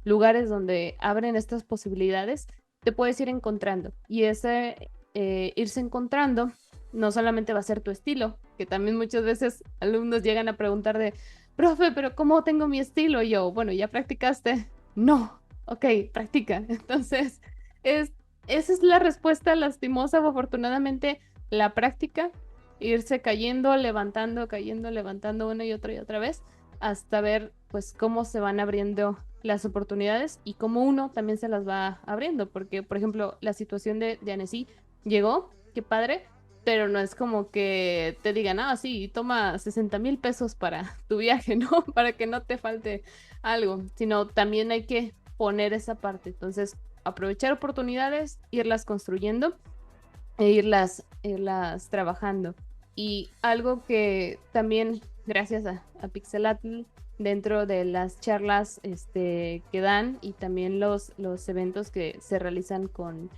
lugares donde abren estas posibilidades, te puedes ir encontrando. Y ese irse encontrando no solamente va a ser tu estilo, que también muchas veces alumnos llegan a preguntar de, profe, pero ¿cómo tengo mi estilo? Y yo, bueno, ¿ya practicaste? No, ok, practica. Entonces, es, esa es la respuesta lastimosa o afortunadamente la práctica, irse cayendo, levantando una y otra vez hasta ver pues cómo se van abriendo las oportunidades y cómo uno también se las va abriendo, porque por ejemplo la situación de Annecy llegó, qué padre, pero no es como que te digan, sí, toma 60,000 pesos para tu viaje, ¿no? Para que no te falte algo, sino también hay que poner esa parte. Entonces, aprovechar oportunidades, irlas construyendo irlas trabajando. Y algo que también, gracias a Pixelatl, dentro de las charlas que dan y también los eventos que se realizan con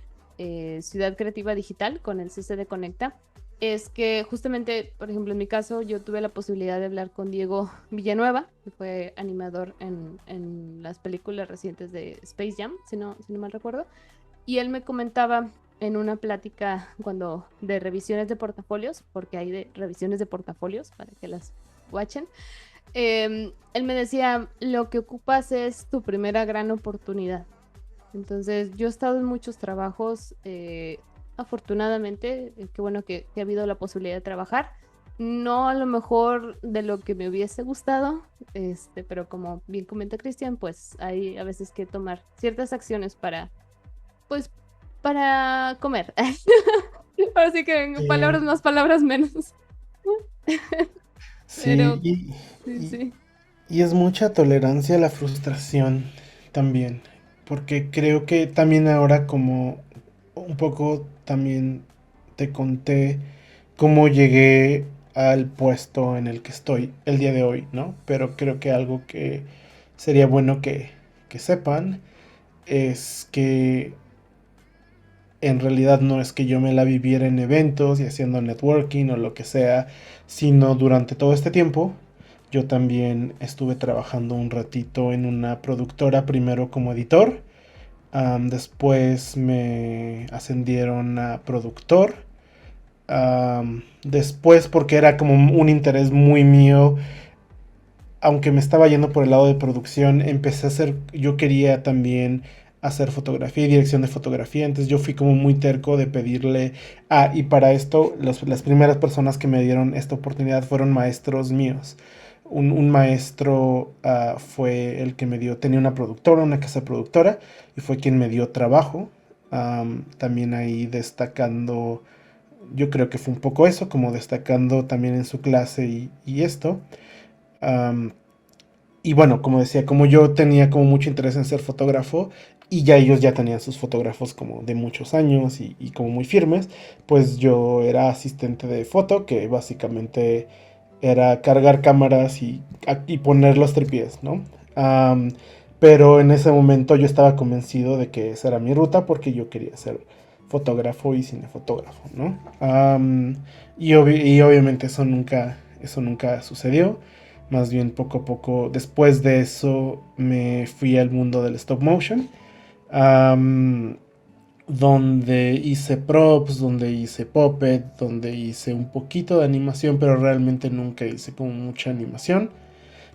Ciudad Creativa Digital, con el CCD Conecta, es que justamente, por ejemplo, en mi caso, yo tuve la posibilidad de hablar con Diego Villanueva, que fue animador en las películas recientes de Space Jam, si no mal recuerdo, y él me comentaba en una plática de revisiones de portafolios, porque hay de revisiones de portafolios para que las watchen. Él me decía, lo que ocupas es tu primera gran oportunidad. Entonces, yo he estado en muchos trabajos, afortunadamente, qué bueno que ha habido la posibilidad de trabajar. No a lo mejor de lo que me hubiese gustado, pero como bien comenta Cristian, pues hay a veces que tomar ciertas acciones pues, para comer. Así que en palabras Sí, más, palabras menos. sí, Pero sí, sí. y es mucha tolerancia a la frustración también, porque creo que también ahora como un poco también te conté cómo llegué al puesto en el que estoy el día de hoy, ¿no? Pero creo que algo que sería bueno que sepan es que en realidad no es que yo me la viviera en eventos y haciendo networking o lo que sea, sino durante todo este tiempo yo también estuve trabajando un ratito en una productora, primero como editor, después me ascendieron a productor, después porque era como un interés muy mío, aunque me estaba yendo por el lado de producción, empecé a hacer, yo quería también hacer fotografía y dirección de fotografía. Entonces yo fui como muy terco de pedirle, y para esto las primeras personas que me dieron esta oportunidad fueron maestros míos. Un maestro fue el que me dio, tenía una productora, una casa productora, y fue quien me dio trabajo. También ahí destacando, yo creo que fue un poco eso, como destacando también en su clase y esto. Am, y bueno, como decía, como yo tenía como mucho interés en ser fotógrafo y ya ellos ya tenían sus fotógrafos como de muchos años y como muy firmes, pues yo era asistente de foto, que básicamente era cargar cámaras y poner los tripiés, ¿no? Am, pero en ese momento yo estaba convencido de que esa era mi ruta porque yo quería ser fotógrafo y cinefotógrafo, ¿no? Y obviamente eso nunca sucedió. Más bien poco a poco, después de eso, me fui al mundo del stop motion, am, donde hice props, donde hice puppet, donde hice un poquito de animación, pero realmente nunca hice como mucha animación.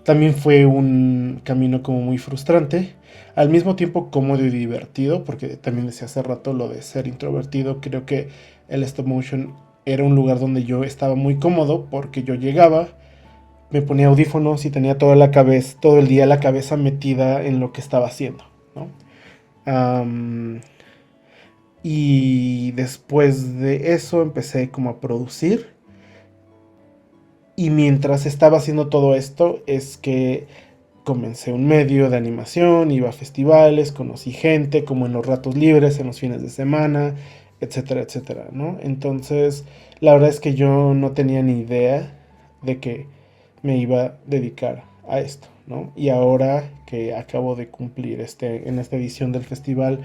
También fue un camino como muy frustrante, al mismo tiempo cómodo y divertido, porque también decía hace rato lo de ser introvertido. Creo que el stop motion era un lugar donde yo estaba muy cómodo porque yo llegaba, me ponía audífonos y tenía toda la cabeza, todo el día la cabeza metida en lo que estaba haciendo, ¿no? Am, y después de eso empecé como a producir. Y mientras estaba haciendo todo esto es que comencé un medio de animación, iba a festivales, conocí gente como en los ratos libres, en los fines de semana, etcétera, etcétera, ¿no? Entonces, la verdad es que yo no tenía ni idea de que me iba a dedicar a esto, ¿no? Y ahora que acabo de cumplir en esta edición del festival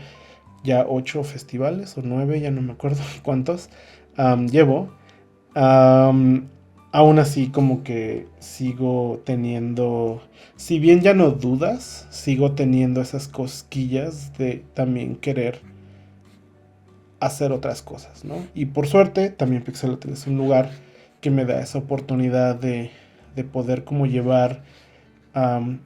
ya 8 festivales o 9, ya no me acuerdo cuántos llevo. Am, Aún así como que sigo teniendo, si bien ya no dudas, sigo teniendo esas cosquillas de también querer hacer otras cosas, ¿no? Y por suerte también Pixelatl es un lugar que me da esa oportunidad de poder como llevar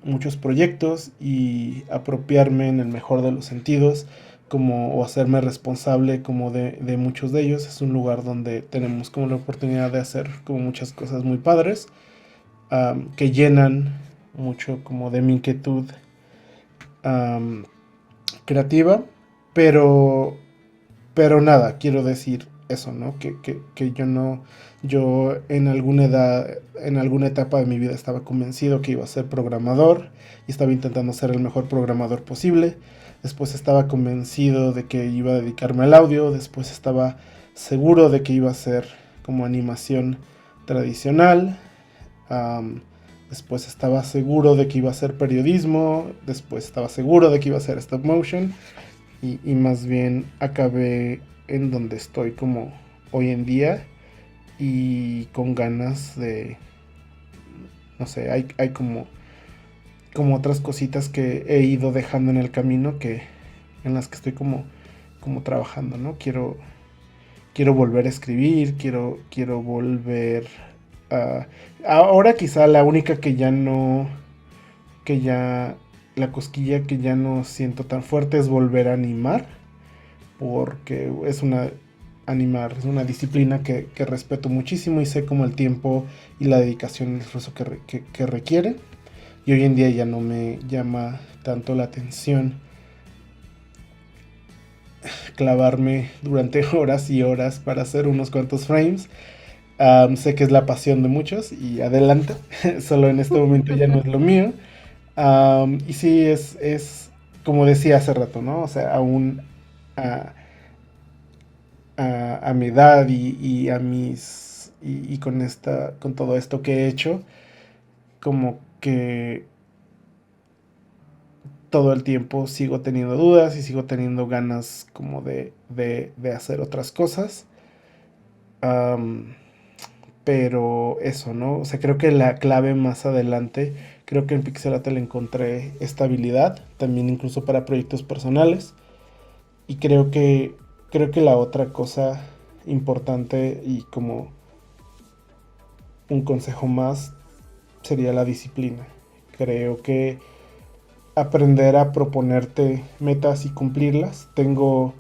muchos proyectos y apropiarme en el mejor de los sentidos, como, o hacerme responsable como de muchos de ellos. Es un lugar donde tenemos como la oportunidad de hacer como muchas cosas muy padres, que llenan mucho como de mi inquietud am, creativa, pero, pero nada, quiero decir eso, ¿no? Que yo no, yo en alguna edad, en alguna etapa de mi vida estaba convencido que iba a ser programador y estaba intentando ser el mejor programador posible. Después estaba convencido de que iba a dedicarme al audio, después estaba seguro de que iba a ser como animación tradicional. Am, Después estaba seguro de que iba a ser periodismo, después estaba seguro de que iba a ser stop motion y más bien acabé en donde estoy como hoy en día y con ganas de, no sé, hay como otras cositas que he ido dejando en el camino en las que estoy como trabajando, ¿no? Quiero volver a escribir, quiero volver a... Ahora quizá la única que ya no, que ya, la cosquilla que ya no siento tan fuerte es volver a animar, porque animar es una disciplina que respeto muchísimo y sé como el tiempo y la dedicación y el esfuerzo que requiere. Y hoy en día ya no me llama tanto la atención clavarme durante horas y horas para hacer unos cuantos frames. Sé que es la pasión de muchos y adelante, solo en este momento ya no es lo mío. Y sí, es como decía hace rato, ¿no? O sea, aún a, a mi edad y a y con todo esto que he hecho, como que todo el tiempo sigo teniendo dudas y sigo teniendo ganas como de hacer otras cosas. Am, pero eso, ¿no? O sea, creo que la clave más adelante, creo que en Pixelatl encontré estabilidad, también incluso para proyectos personales. Y creo que la otra cosa importante y como un consejo más sería la disciplina. Creo que aprender a proponerte metas y cumplirlas. Tengo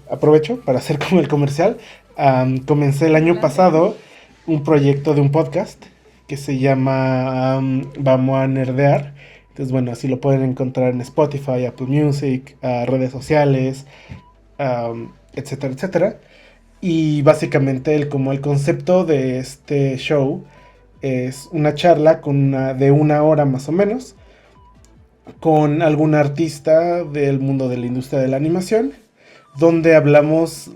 aprovecho para hacer como el comercial. Comencé el año Adelante. pasado un proyecto de un podcast que se llama Vamos a Nerdear. Entonces, bueno, así lo pueden encontrar en Spotify, Apple Music, redes sociales, etcétera, etcétera. Y básicamente como el concepto de este show es una charla de 1 hora más o menos con algún artista del mundo de la industria de la animación, donde hablamos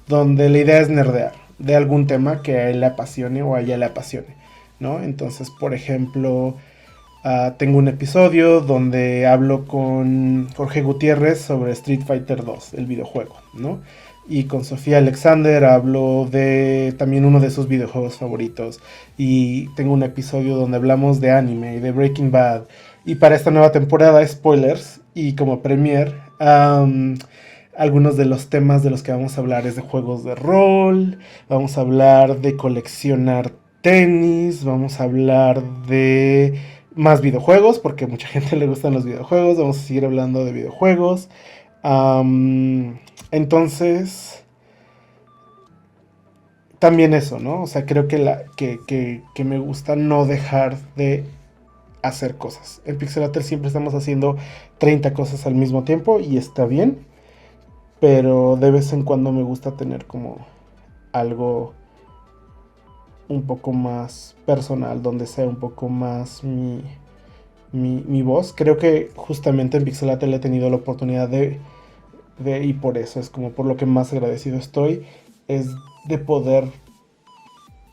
donde la idea es nerdear, de algún tema que a él le apasione o a ella le apasione, ¿no? Entonces, por ejemplo, tengo un episodio donde hablo con Jorge Gutiérrez sobre Street Fighter 2, el videojuego, ¿no? Y con Sofía Alexander hablo de también uno de sus videojuegos favoritos. Y tengo un episodio donde hablamos de anime y de Breaking Bad. Y para esta nueva temporada, spoilers, y como premier, algunos de los temas de los que vamos a hablar es de juegos de rol, vamos a hablar de coleccionar tenis, vamos a hablar de más videojuegos, porque a mucha gente le gustan los videojuegos, vamos a seguir hablando de videojuegos. Entonces, también eso, ¿no? O sea, creo que me gusta no dejar de hacer cosas. En Pixelatel siempre estamos haciendo 30 cosas al mismo tiempo y está bien, pero de vez en cuando me gusta tener como algo un poco más personal, donde sea un poco más mi voz. Creo que justamente en Pixelatel he tenido la oportunidad y por eso es como por lo que más agradecido estoy, es de poder,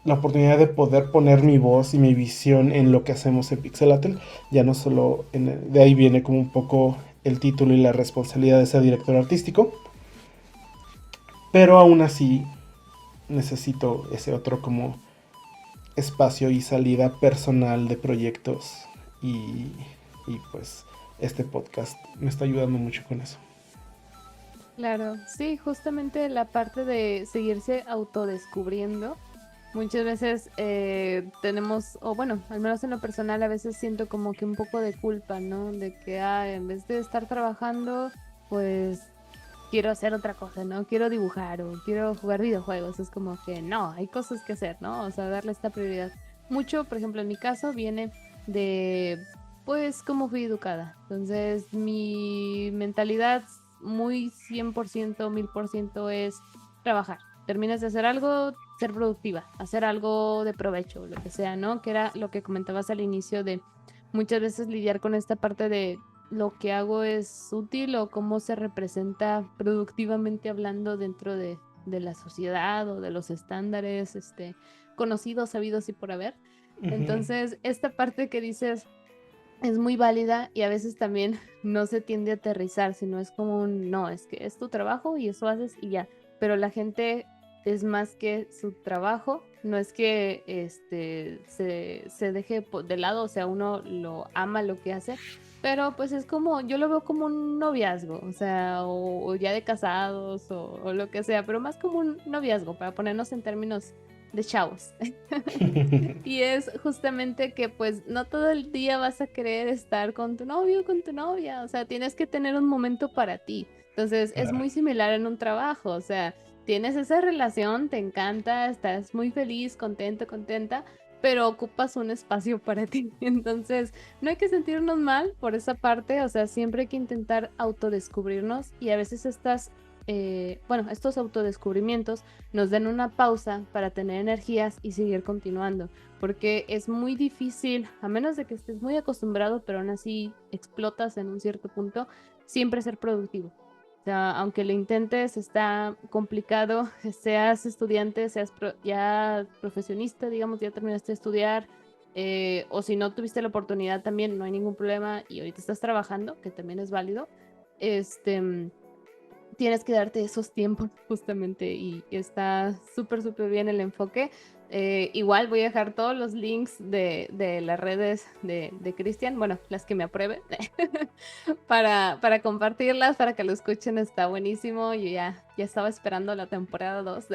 la oportunidad de poder poner mi voz y mi visión en lo que hacemos en Pixelatel, ya no solo de ahí viene como un poco el título y la responsabilidad de ser director artístico, pero aún así necesito ese otro como espacio y salida personal de proyectos y, y pues este podcast me está ayudando mucho con eso. Claro, sí, justamente la parte de seguirse autodescubriendo. Muchas veces tenemos, o bueno, al menos en lo personal, a veces siento como que un poco de culpa, ¿no? De que en vez de estar trabajando, pues quiero hacer otra cosa, ¿no? Quiero dibujar o quiero jugar videojuegos. Es como que no, hay cosas que hacer, ¿no? O sea, darle esta prioridad. Mucho, por ejemplo, en mi caso, viene de, pues, cómo fui educada. Entonces, mi mentalidad muy 100%, 1000% es trabajar. Terminas de hacer algo, ser productiva, hacer algo de provecho, lo que sea, ¿no? Que era lo que comentabas al inicio de muchas veces lidiar con esta parte de lo que hago es útil o cómo se representa productivamente hablando dentro de la sociedad o de los estándares conocidos, sabidos y por haber. Ujú. Entonces, esta parte que dices es muy válida y a veces también no se tiende a aterrizar, sino es como un, no, es que es tu trabajo y eso haces y ya. Pero la gente es más que su trabajo, no es que se deje de lado, o sea, uno lo ama lo que hace, pero pues es como, yo lo veo como un noviazgo, o sea, o ya de casados o lo que sea, pero más como un noviazgo, para ponernos en términos de chavos. Y es justamente que pues no todo el día vas a querer estar con tu novio o con tu novia, o sea, tienes que tener un momento para ti. Entonces es Claro. muy similar en un trabajo, o sea, tienes esa relación, te encanta, estás muy feliz, contento, contenta, pero ocupas un espacio para ti. Entonces no hay que sentirnos mal por esa parte, o sea, siempre hay que intentar autodescubrirnos y a veces bueno, estos autodescubrimientos nos den una pausa para tener energías y seguir continuando, porque es muy difícil, a menos de que estés muy acostumbrado, pero aún así explotas en un cierto punto, siempre ser productivo. O sea, aunque lo intentes, está complicado, seas estudiante, seas ya profesionista, digamos, ya terminaste de estudiar, o si no tuviste la oportunidad también, no hay ningún problema y ahorita estás trabajando, que también es válido. Este tienes que darte esos tiempos justamente y está súper, súper bien el enfoque. Igual voy a dejar todos los links de las redes de Cristian, bueno, las que me apruebe, para compartirlas, para que lo escuchen, está buenísimo. Yo ya estaba esperando la temporada 2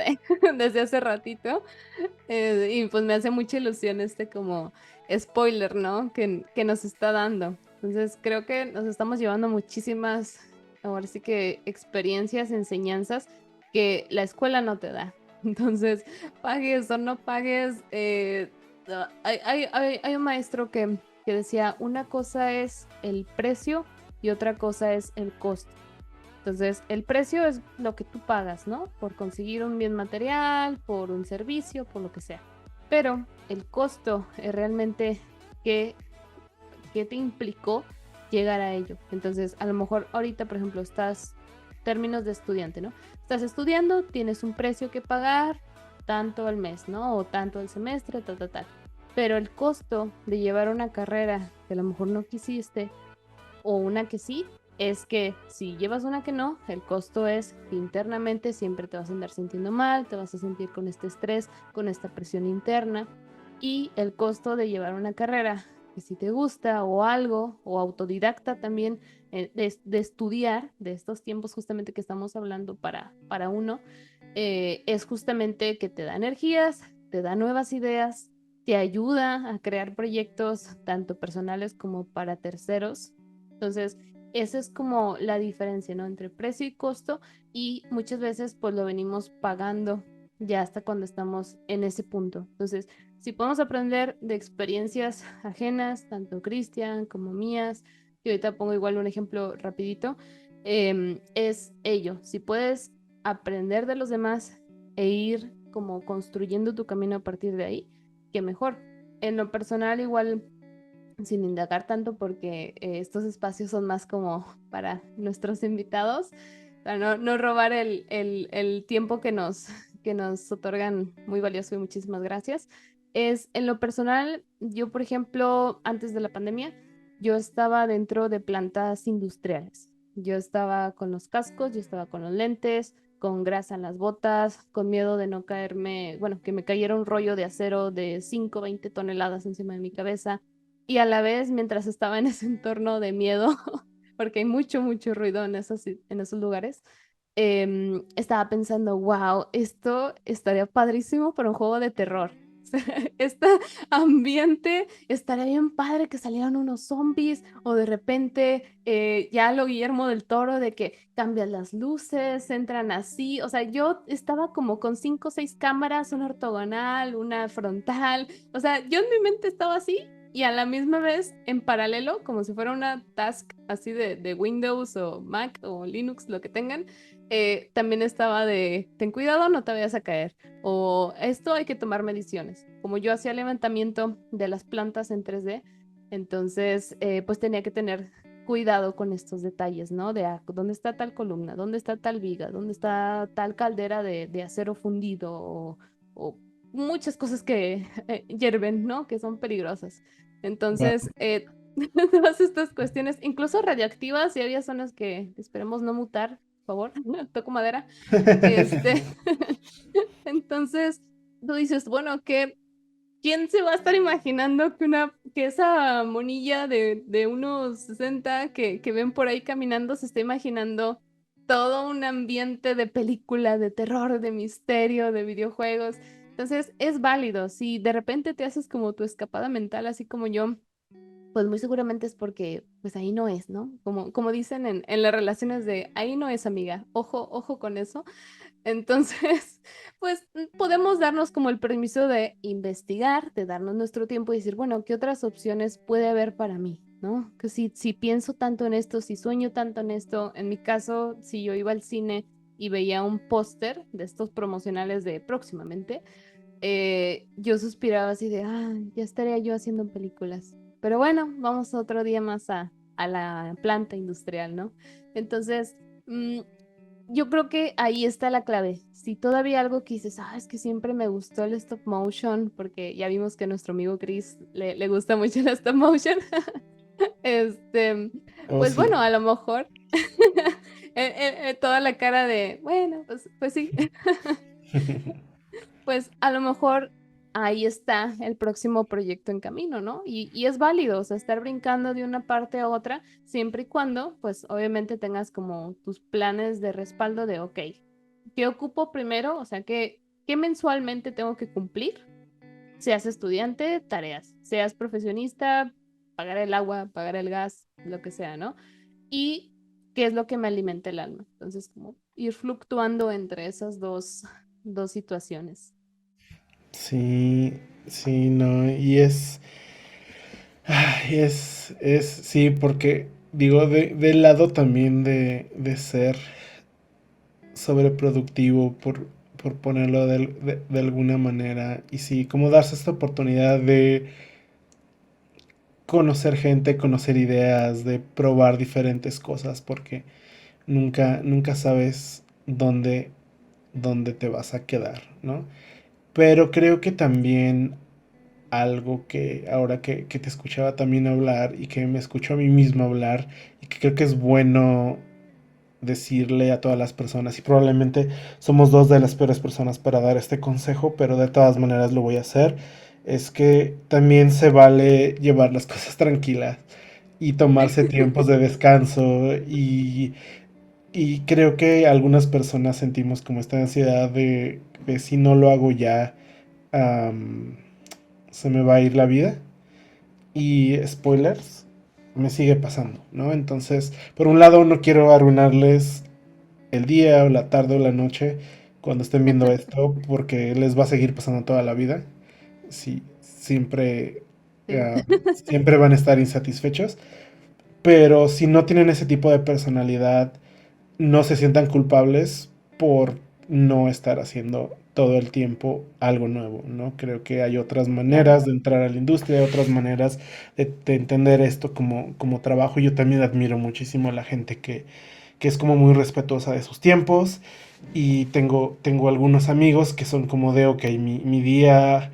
desde hace ratito. Y pues me hace mucha ilusión este como spoiler, ¿no? Que nos está dando. Entonces creo que nos estamos llevando muchísimas, ahora sí que experiencias, enseñanzas que la escuela no te da. Entonces, pagues o no pagues, hay un maestro que decía, una cosa es el precio y otra cosa es el costo. Entonces, el precio es lo que tú pagas, ¿no? Por conseguir un bien material, por un servicio, por lo que sea. Pero el costo es realmente qué, qué te implicó llegar a ello. Entonces, a lo mejor ahorita, por ejemplo, estás, términos de estudiante, ¿no? Estás estudiando, tienes un precio que pagar, tanto al mes, ¿no? O tanto al semestre, tal, tal, tal. Pero el costo de llevar una carrera que a lo mejor no quisiste o una que sí, es que si llevas una que no, el costo es que internamente siempre te vas a andar sintiendo mal, te vas a sentir con este estrés, con esta presión interna. Y el costo de llevar una carrera que si te gusta o algo, o autodidacta también, de estudiar, de estos tiempos justamente que estamos hablando para uno, es justamente que te da energías, te da nuevas ideas, te ayuda a crear proyectos tanto personales como para terceros. Entonces, esa es como la diferencia, ¿no? Entre precio y costo, y muchas veces pues lo venimos pagando ya hasta cuando estamos en ese punto. Entonces, si podemos aprender de experiencias ajenas, tanto Cristian como mías, y ahorita pongo igual un ejemplo rapidito, es ello. Si puedes aprender de los demás e ir como construyendo tu camino a partir de ahí, que mejor. En lo personal, igual sin indagar tanto porque estos espacios son más como para nuestros invitados, para no robar el tiempo que nos otorgan muy valioso y muchísimas gracias. Es en lo personal, yo por ejemplo, antes de la pandemia, yo estaba dentro de plantas industriales. Yo estaba con los cascos, yo estaba con los lentes, con grasa en las botas, con miedo de no caerme, bueno, que me cayera un rollo de acero de 5 20 toneladas encima de mi cabeza, y a la vez, mientras estaba en ese entorno de miedo, porque hay mucho, mucho ruido en esos lugares, estaba pensando, wow, esto estaría padrísimo para un juego de terror. Este ambiente estaría bien padre que salieran unos zombies o de repente ya lo Guillermo del Toro de que cambian las luces, entran así. O sea, yo estaba como con 5 o 6 cámaras, una ortogonal, una frontal. O sea, yo en mi mente estaba así y a la misma vez en paralelo, como si fuera una task así de Windows o Mac o Linux, lo que tengan, también estaba de, ten cuidado, no te vayas a caer, o esto hay que tomar mediciones. Como yo hacía levantamiento de las plantas en 3D, entonces pues tenía que tener cuidado con estos detalles, ¿no? De dónde está tal columna, dónde está tal viga, dónde está tal caldera de acero fundido o muchas cosas que hierven, ¿no? Que son peligrosas. Va. Entonces, todas estas cuestiones, incluso radioactivas, y había zonas que esperemos no mutar, por favor, toco madera. Este, entonces, tú dices, bueno, ¿quién se va a estar imaginando que esa monilla de unos 60 que ven por ahí caminando se está imaginando todo un ambiente de película, de terror, de misterio, de videojuegos? Entonces, es válido. Si de repente te haces como tu escapada mental, así como yo, pues muy seguramente es porque pues ahí no es, ¿no? Como dicen en las relaciones de ahí no es, amiga, ojo, ojo con eso. Entonces, pues podemos darnos como el permiso de investigar, de darnos nuestro tiempo y decir, bueno, ¿qué otras opciones puede haber para mí? ¿No? Que si pienso tanto en esto, si sueño tanto en esto, en mi caso, si yo iba al cine y veía un póster de estos promocionales de próximamente, yo suspiraba así de, ah, ya estaría yo haciendo películas. Pero bueno, vamos otro día más a la planta industrial, ¿no? Entonces, mm, yo creo que ahí está la clave. Si todavía algo que dices, ah, es que siempre me gustó el stop motion, porque ya vimos que a nuestro amigo Chris le gusta mucho el stop motion, este, Oh, pues sí. bueno, a lo mejor Toda la cara de, bueno, pues sí. Pues a lo mejor ahí está el próximo proyecto en camino, ¿no? Y es válido, o sea, estar brincando de una parte a otra, siempre y cuando, pues obviamente tengas como tus planes de respaldo de, ok, ¿qué ocupo primero? O sea, ¿qué mensualmente tengo que cumplir? Seas estudiante, tareas, seas profesionista, pagar el agua, pagar el gas, lo que sea, ¿no? Y qué es lo que me alimenta el alma. Entonces, como ir fluctuando entre esas dos situaciones. Sí, sí, no, y sí, porque digo, del lado también de ser sobreproductivo, por ponerlo de alguna manera, y sí, como darse esta oportunidad de conocer gente, conocer ideas, de probar diferentes cosas, porque nunca sabes dónde te vas a quedar, ¿no? Pero creo que también algo que ahora que te escuchaba también hablar y que me escucho a mí mismo hablar y que creo que es bueno decirle a todas las personas y probablemente somos dos de las peores personas para dar este consejo, pero de todas maneras lo voy a hacer, es que también se vale llevar las cosas tranquilas y tomarse tiempos de descanso y creo que algunas personas sentimos como esta ansiedad de si no lo hago ya, am, se me va a ir la vida. Y spoilers, me sigue pasando, ¿no? Entonces, por un lado, no quiero arruinarles el día o la tarde o la noche cuando estén viendo esto, porque les va a seguir pasando toda la vida. Sí, Sí. siempre van a estar insatisfechos. Pero si no tienen ese tipo de personalidad, no se sientan culpables por no estar haciendo todo el tiempo algo nuevo, ¿no? Creo que hay otras Claro. maneras de entrar a la industria, hay otras maneras de entender esto como trabajo. Yo también admiro muchísimo a la gente que es como muy respetuosa de sus tiempos y tengo algunos amigos que son como de, ok, mi día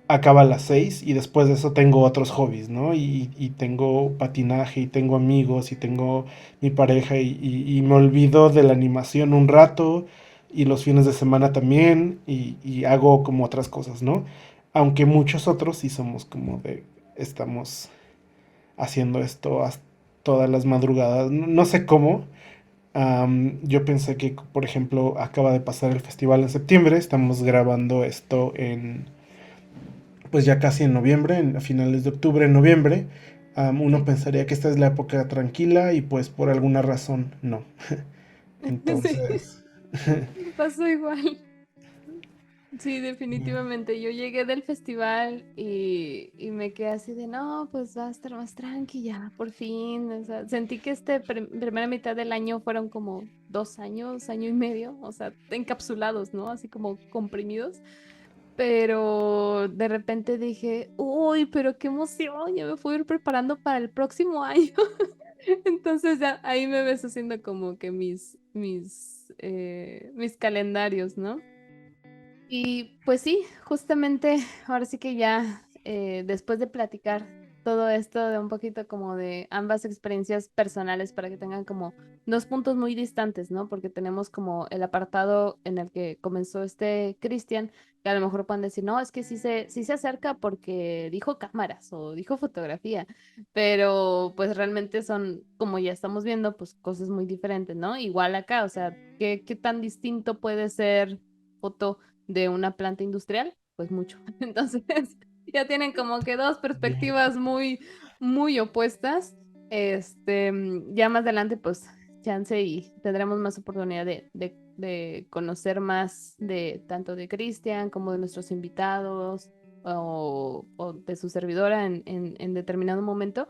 acaba a las 6 y después de eso tengo otros hobbies, ¿no? Y tengo patinaje y tengo amigos y tengo mi pareja y me olvido de la animación un rato y los fines de semana también y hago como otras cosas, ¿no? Aunque muchos otros sí somos como de, estamos haciendo esto hasta todas las madrugadas, no sé cómo. Yo pensé que, por ejemplo, acaba de pasar el festival en septiembre, estamos grabando esto en pues ya casi en noviembre, a finales de octubre, en noviembre, uno Sí. pensaría que esta es la época tranquila y pues por alguna razón no. Sí, Entonces, me pasó igual. Sí, definitivamente. Yo llegué del festival y me quedé así de, no, pues va a estar más tranqui ya, por fin. O sea, sentí que primera mitad del año fueron como 2 años, año y medio, o sea, encapsulados, ¿no? Así como comprimidos. Pero de repente dije, uy, pero qué emoción, ya me puedo ir preparando para el próximo año. Entonces ya ahí me ves haciendo como que mis calendarios, ¿no? Y pues sí, justamente ahora sí que ya después de platicar todo esto de un poquito como de ambas experiencias personales para que tengan como dos puntos muy distantes, ¿no? Porque tenemos como el apartado en el que comenzó este Cristian, que a lo mejor pueden decir, no, es que sí se acerca porque dijo cámaras o dijo fotografía, pero pues realmente son, como ya estamos viendo, pues cosas muy diferentes, ¿no? Igual acá, o sea, ¿qué tan distinto puede ser foto de una planta industrial? Pues mucho. Entonces, ya tienen como que dos perspectivas muy opuestas. Ya más adelante, pues, chance y tendremos más oportunidad de conocer más de tanto de Cristian como de nuestros invitados o de su servidora en determinado momento.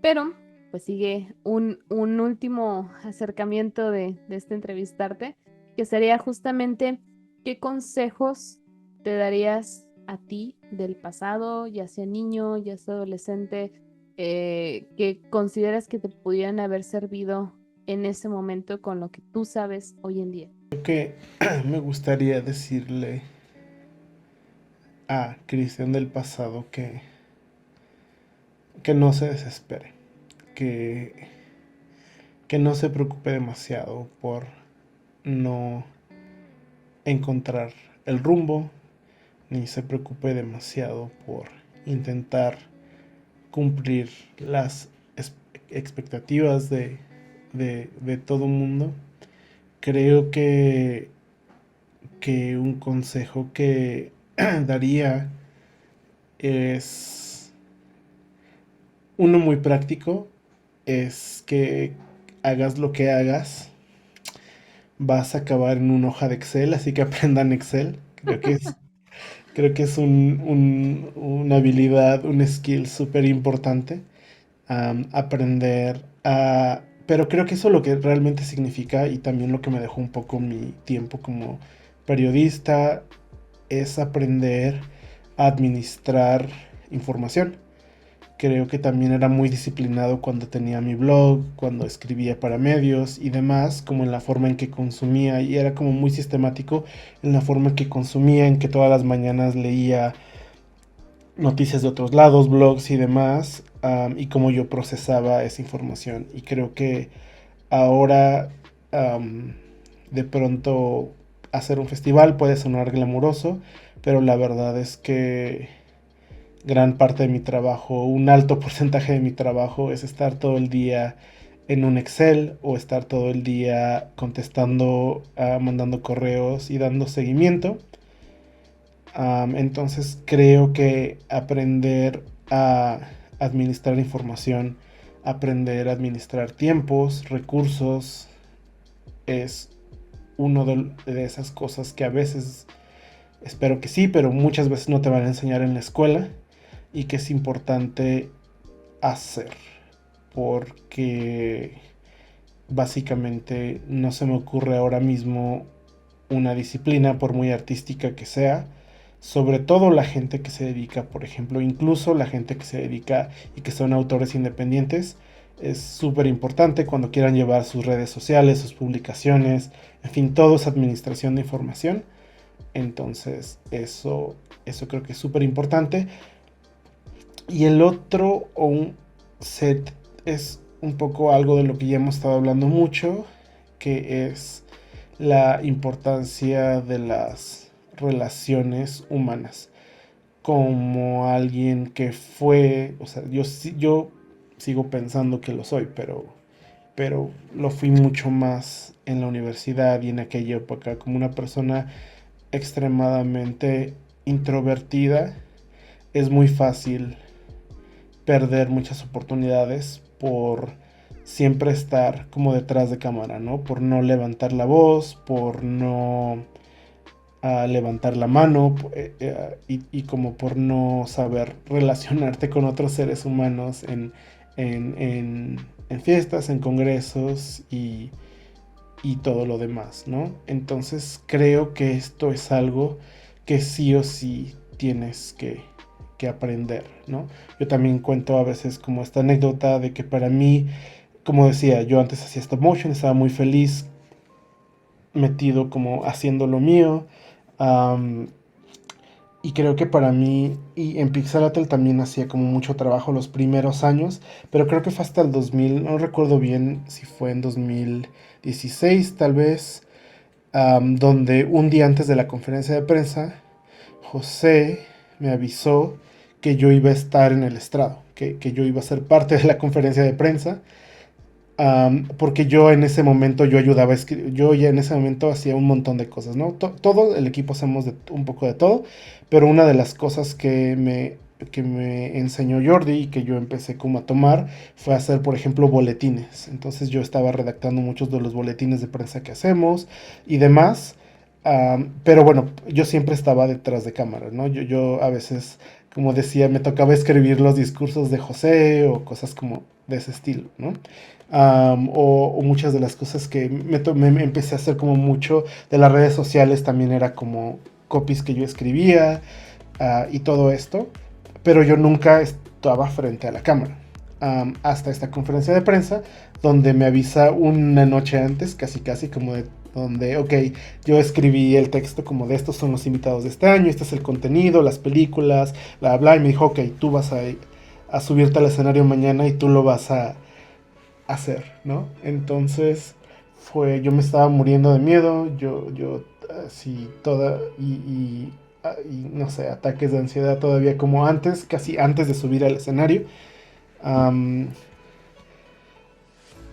Pero, pues sigue un último acercamiento de este entrevistarte, que sería justamente ¿qué consejos te darías a ti del pasado, ya sea niño, ya sea adolescente, que consideras que te pudieran haber servido en ese momento con lo que tú sabes hoy en día? creo que me gustaría decirle a Cristian del pasado que no se desespere, que, que no se preocupe demasiado por no encontrar el rumbo, ni se preocupe demasiado por intentar cumplir las expectativas de todo mundo. Creo que un consejo que daría es uno muy práctico, es que hagas lo que hagas, vas a acabar en una hoja de Excel, así que aprendan Excel. Creo que es una habilidad, un skill súper importante, aprender a... Pero creo que eso lo que realmente significa y también lo que me dejó un poco mi tiempo como periodista es aprender a administrar información. Creo que también era muy disciplinado cuando tenía mi blog, cuando escribía para medios y demás, como en la forma en que consumía, y era como muy sistemático en la forma en que consumía, en que todas las mañanas leía noticias de otros lados, blogs y demás, y cómo yo procesaba esa información. Y creo que ahora, de pronto, hacer un festival puede sonar glamuroso, pero la verdad es que gran parte de mi trabajo, un alto porcentaje de mi trabajo es estar todo el día en un Excel o estar todo el día contestando, mandando correos y dando seguimiento. Entonces creo que aprender a administrar información, aprender a administrar tiempos, recursos, es uno de esas cosas que a veces, espero que sí, pero muchas veces no te van a enseñar en la escuela y que es importante hacer, porque básicamente no se me ocurre ahora mismo una disciplina, por muy artística que sea, sobre todo la gente que se dedica, por ejemplo, incluso la gente que se dedica y que son autores independientes, es súper importante cuando quieran llevar sus redes sociales, sus publicaciones, en fin, todo es administración de información. Entonces, eso creo que es súper importante. Y el otro, o un set, es un poco algo de lo que ya hemos estado hablando mucho, que es la importancia de las relaciones humanas. Como alguien que fue, o sea, yo sigo pensando que lo soy, pero lo fui mucho más en la universidad y en aquella época, como una persona extremadamente introvertida. Es muy fácil perder muchas oportunidades por siempre estar como detrás de cámara, ¿no? Por no levantar la voz, por no levantar la mano, y como por no saber relacionarte con otros seres humanos en fiestas, en congresos y todo lo demás, ¿no? Entonces creo que esto es algo que sí o sí tienes que aprender, ¿no? Yo también cuento a veces como esta anécdota de que para mí, como decía, yo antes hacía stop motion, estaba muy feliz metido como haciendo lo mío, um, y creo que para mí, y en Pixelatel también hacía como mucho trabajo los primeros años, pero creo que fue hasta el 2000, no recuerdo bien si fue en 2016 tal vez, donde un día antes de la conferencia de prensa, José me avisó que yo iba a estar en el estrado, que yo iba a ser parte de la conferencia de prensa, porque yo en ese momento yo ayudaba a escribir, yo ya en ese momento hacía un montón de cosas, ¿no? Todo el equipo hacemos un poco de todo, pero una de las cosas que me enseñó Jordi y que yo empecé como a tomar fue hacer, por ejemplo, boletines. Entonces yo estaba redactando muchos de los boletines de prensa que hacemos y demás. Pero bueno, yo siempre estaba detrás de cámara, ¿no? Yo a veces, como decía, me tocaba escribir los discursos de José o cosas como de ese estilo, ¿no? O muchas de las cosas que me empecé a hacer como mucho de las redes sociales también era como copies que yo escribía, y todo esto, pero yo nunca estaba frente a la cámara. Hasta esta conferencia de prensa, donde me avisa una noche antes, casi casi como de donde, ok, yo escribí el texto como de estos son los invitados de este año, este es el contenido, las películas, bla, bla, y me dijo, ok, tú vas a subirte al escenario mañana y tú lo vas hacer, ¿no? Entonces yo me estaba muriendo de miedo, yo así toda, y no sé, ataques de ansiedad todavía como antes, casi antes de subir al escenario. Am,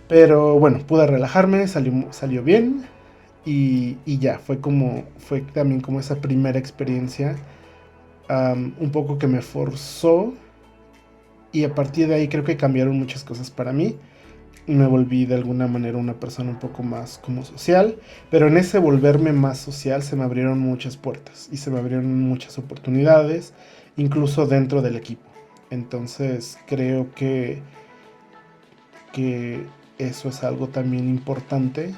pero bueno, pude relajarme, salió bien y ya, fue también como esa primera experiencia, un poco que me forzó y a partir de ahí creo que cambiaron muchas cosas para mí. Me volví de alguna manera una persona un poco más como social, pero en ese volverme más social se me abrieron muchas puertas y se me abrieron muchas oportunidades, incluso dentro del equipo. Entonces creo que eso es algo también importante.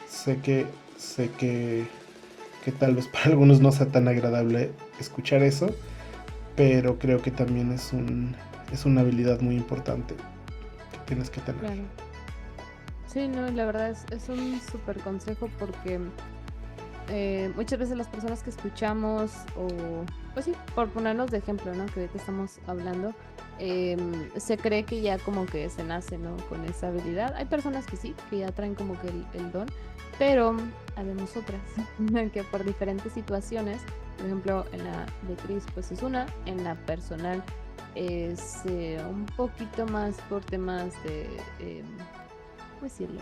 Sé que tal vez para algunos no sea tan agradable escuchar eso, pero creo que también es una habilidad muy importante que tienes que tener. Claro. Sí, no, la verdad es un súper consejo porque muchas veces las personas que escuchamos, o pues sí, por ponernos de ejemplo, ¿no? Que ahorita estamos hablando, se cree que ya como que se nace, ¿no? Con esa habilidad. Hay personas que sí, que ya traen como que el don, pero habemos otras que por diferentes situaciones, por ejemplo, en la de Chris, pues es una, en la personal es un poquito más por temas de, ¿cómo decirlo?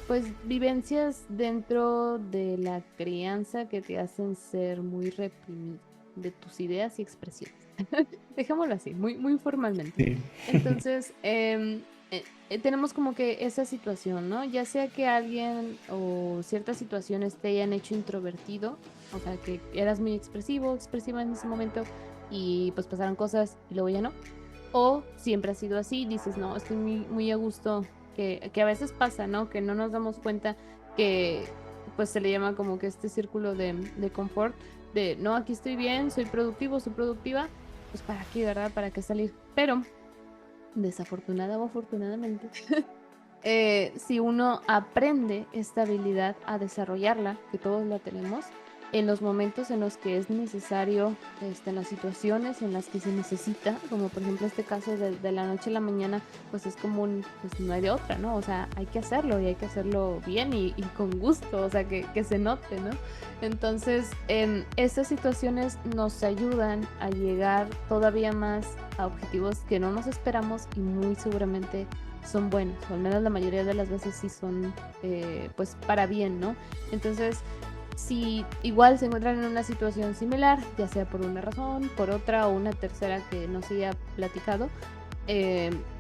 Pues vivencias dentro de la crianza que te hacen ser muy reprimido de tus ideas y expresiones. Dejémoslo así, muy, muy formalmente. Sí. Entonces, tenemos como que esa situación, ¿no? Ya sea que alguien o ciertas situaciones te hayan hecho introvertido, o sea, que eras muy expresivo, expresiva en ese momento y pues pasaron cosas y luego ya no. O siempre ha sido así, dices, no, estoy muy, muy a gusto, que a veces pasa, ¿no? Que no nos damos cuenta que pues se le llama como que este círculo de confort, de, no, aquí estoy bien, soy productivo, soy productiva, pues para qué, ¿verdad? ¿Para qué salir? Pero, desafortunada o afortunadamente, si uno aprende esta habilidad a desarrollarla, que todos la tenemos, en los momentos en los que es necesario, en las situaciones en las que se necesita, como por ejemplo este caso de la noche a la mañana, pues es como pues no hay de otra, ¿no? O sea, hay que hacerlo y hay que hacerlo bien y con gusto, o sea, que se note, ¿no? Entonces, estas situaciones nos ayudan a llegar todavía más a objetivos que no nos esperamos y muy seguramente son buenos, o al menos la mayoría de las veces sí son, pues para bien, ¿no? Entonces, si igual se encuentran en una situación similar, ya sea por una razón, por otra o una tercera que no se haya platicado,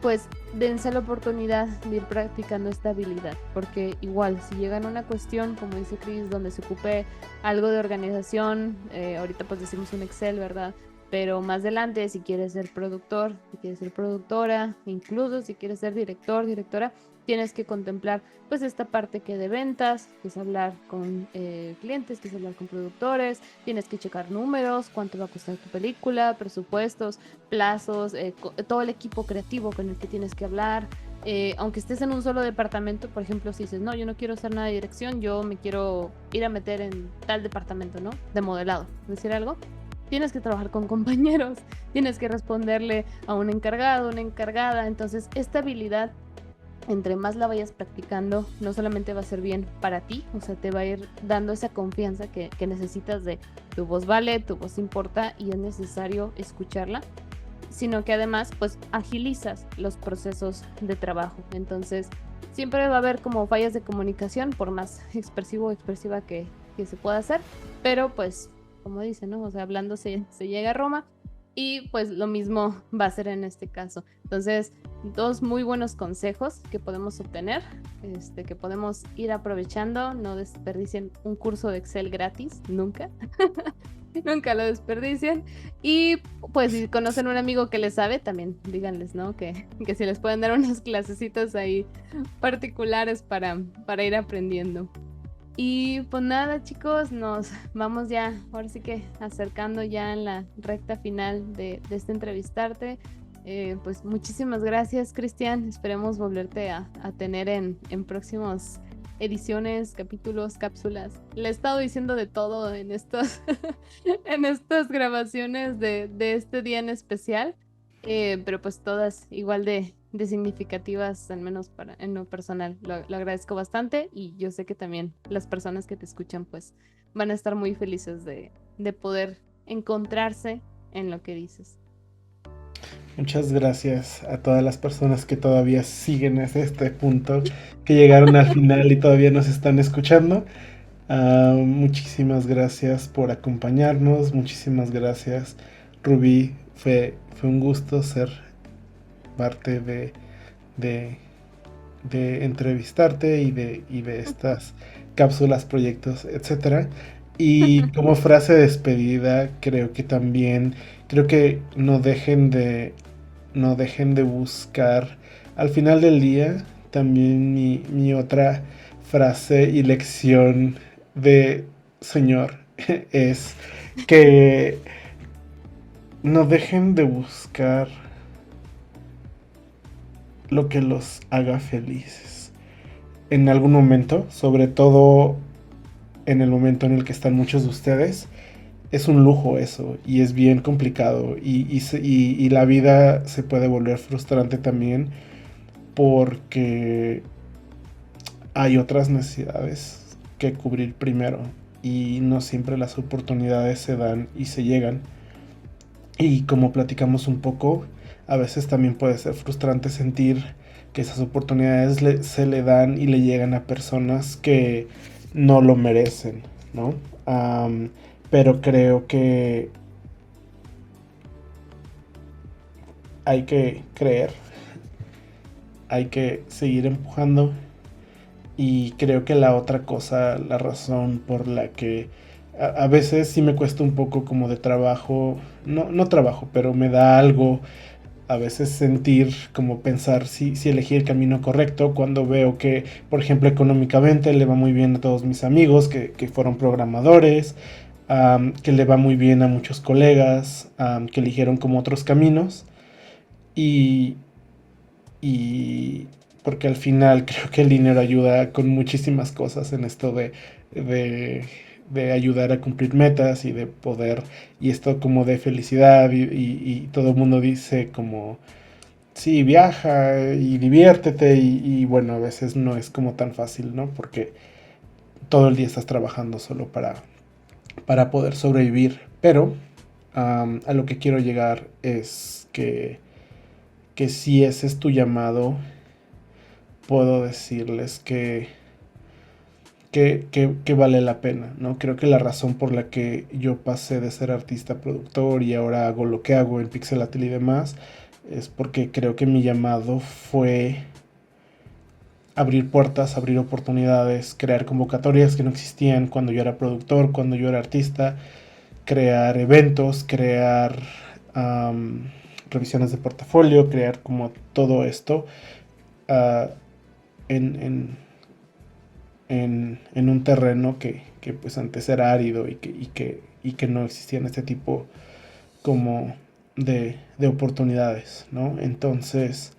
pues dense la oportunidad de ir practicando esta habilidad, porque igual si llegan a una cuestión, como dice Chris, donde se ocupe algo de organización, ahorita pues decimos un Excel, ¿verdad? Pero más adelante, si quieres ser productor, si quieres ser productora, incluso si quieres ser director, directora, tienes que contemplar pues esta parte que de ventas, que es hablar con clientes, que es hablar con productores, tienes que checar números, cuánto va a costar tu película, presupuestos, plazos, todo el equipo creativo con el que tienes que hablar. Aunque estés en un solo departamento, por ejemplo, si dices, no, yo no quiero hacer nada de dirección, yo me quiero ir a meter en tal departamento, ¿no? De modelado, decir algo. Tienes que trabajar con compañeros, tienes que responderle a un encargado, una encargada. Entonces, esta habilidad, entre más la vayas practicando, no solamente va a ser bien para ti, o sea, te va a ir dando esa confianza que necesitas de tu voz vale, tu voz importa y es necesario escucharla, sino que además pues agilizas los procesos de trabajo. Entonces siempre va a haber como fallas de comunicación, por más expresivo o expresiva que se pueda hacer, pero pues como dicen, ¿no? O sea, hablando se llega a Roma y pues lo mismo va a ser en este caso. Entonces, dos muy buenos consejos que podemos obtener, que podemos ir aprovechando. No desperdicien un curso de Excel gratis, nunca. Nunca lo desperdicien. Y pues si conocen un amigo que les sabe, también díganles, ¿no? Que si les pueden dar unas clasecitas ahí particulares para ir aprendiendo. Y pues nada, chicos, nos vamos ya, ahora sí que acercando ya en la recta final de este entrevistarte. Pues muchísimas gracias, Cristian. Esperemos volverte a tener en próximos ediciones, capítulos, cápsulas. Le he estado diciendo de todo en estos, en estas grabaciones de este día en especial. pero pues todas igual de significativas, al menos para en lo personal. Lo agradezco bastante y yo sé que también las personas que te escuchan pues van a estar muy felices de poder encontrarse en lo que dices. Muchas gracias a todas las personas que todavía siguen hasta este punto, que llegaron al final y todavía nos están escuchando. Muchísimas gracias por acompañarnos, muchísimas gracias, Rubí. Fue un gusto ser parte de, de entrevistarte y de estas cápsulas, proyectos, etcétera. Y como frase de despedida, creo que no dejen de buscar. Al final del día, también mi otra frase y lección de señor es que no dejen de buscar lo que los haga felices. En algún momento, sobre todo en el momento en el que están muchos de ustedes, es un lujo eso y es bien complicado y la vida se puede volver frustrante también porque hay otras necesidades que cubrir primero y no siempre las oportunidades se dan y se llegan. Y como platicamos un poco, a veces también puede ser frustrante sentir que esas oportunidades se le dan y le llegan a personas que no lo merecen, ¿no? Am, pero creo que hay que creer, hay que seguir empujando y creo que la otra cosa, la razón por la que a veces sí me cuesta un poco como de trabajo, no trabajo, pero me da algo a veces sentir como pensar si elegí el camino correcto cuando veo que, por ejemplo, económicamente le va muy bien a todos mis amigos que fueron programadores, que le va muy bien a muchos colegas, que eligieron como otros caminos y, y porque al final creo que el dinero ayuda con muchísimas cosas en esto de, de ayudar a cumplir metas y de poder, y esto como de felicidad y todo el mundo dice como sí, viaja y diviértete y bueno, a veces no es como tan fácil, ¿no? Porque todo el día estás trabajando solo para poder sobrevivir. Pero a lo que quiero llegar es que si ese es tu llamado, puedo decirles que vale la pena, ¿no? Creo que la razón por la que yo pasé de ser artista productor y ahora hago lo que hago en Pixelatel y demás es porque creo que mi llamado fue abrir puertas, abrir oportunidades, crear convocatorias que no existían cuando yo era productor, cuando yo era artista, crear eventos, crear um, revisiones de portafolio, crear como todo esto uh, en, en, en, un terreno que pues antes era árido y que no existían este tipo como de oportunidades, ¿no? Entonces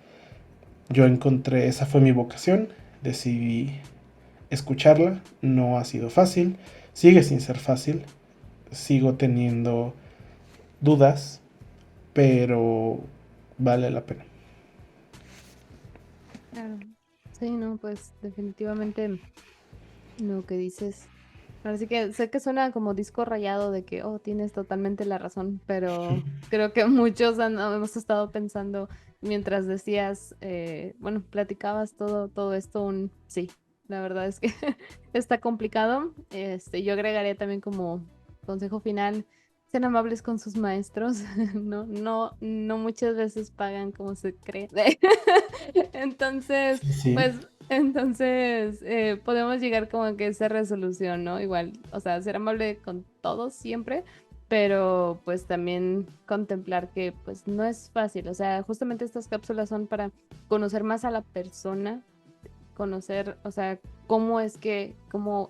yo encontré, esa fue mi vocación, decidí escucharla, no ha sido fácil, sigue sin ser fácil, sigo teniendo dudas, pero vale la pena. Claro. Sí, no, pues definitivamente lo que dices. Ahora sí que sé que suena como disco rayado de que, oh, tienes totalmente la razón, pero creo que muchos hemos estado pensando mientras decías, bueno, platicabas todo esto, un sí, la verdad es que está complicado. Yo agregaría también como consejo final, sean amables con sus maestros, no muchas veces pagan como se cree. Entonces, Sí, sí. podemos llegar como a que esa resolución, ¿no? Igual, o sea, ser amable con todos siempre, pero pues también contemplar que pues no es fácil, o sea, justamente estas cápsulas son para conocer más a la persona, conocer, o sea, cómo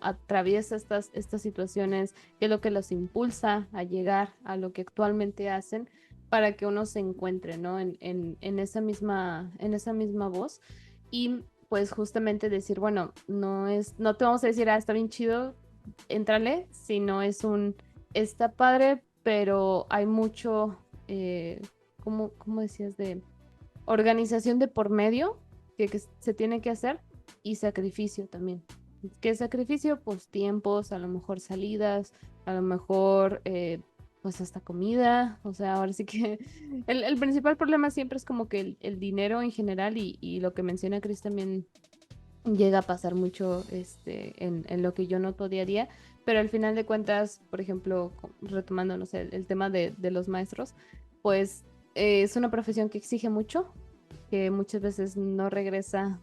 atraviesa estas situaciones, qué es lo que los impulsa a llegar a lo que actualmente hacen para que uno se encuentre, ¿no? En esa misma voz. Y pues justamente decir, bueno, no te vamos a decir, está bien chido, entrale, sino está padre, pero hay mucho ¿cómo decías? De organización de por medio que se tiene que hacer y sacrificio también. ¿Qué sacrificio? Pues tiempos, a lo mejor salidas, a lo mejor pues hasta comida. O sea, ahora sí que el principal problema siempre es como que el dinero en general y lo que menciona Chris también llega a pasar mucho en lo que yo noto día a día, pero al final de cuentas, por ejemplo, retomando, no sé, el tema de los maestros, pues es una profesión que exige mucho, que muchas veces no regresa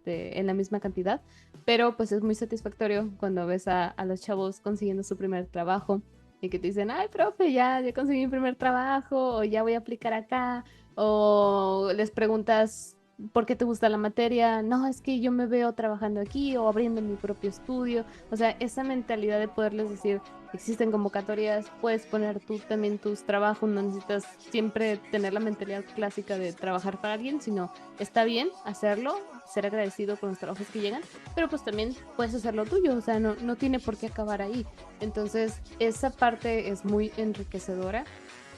en la misma cantidad, pero pues es muy satisfactorio cuando ves a los chavos consiguiendo su primer trabajo y que te dicen, ay, profe, ya conseguí mi primer trabajo, o ya voy a aplicar acá, o les preguntas, ¿por qué te gusta la materia? No, es que yo me veo trabajando aquí o abriendo mi propio estudio. O sea, esa mentalidad de poderles decir, existen convocatorias, puedes poner tú también tus trabajos, no necesitas siempre tener la mentalidad clásica de trabajar para alguien, sino está bien hacerlo, ser agradecido con los trabajos que llegan, pero pues también puedes hacer lo tuyo, o sea, no tiene por qué acabar ahí. Entonces, esa parte es muy enriquecedora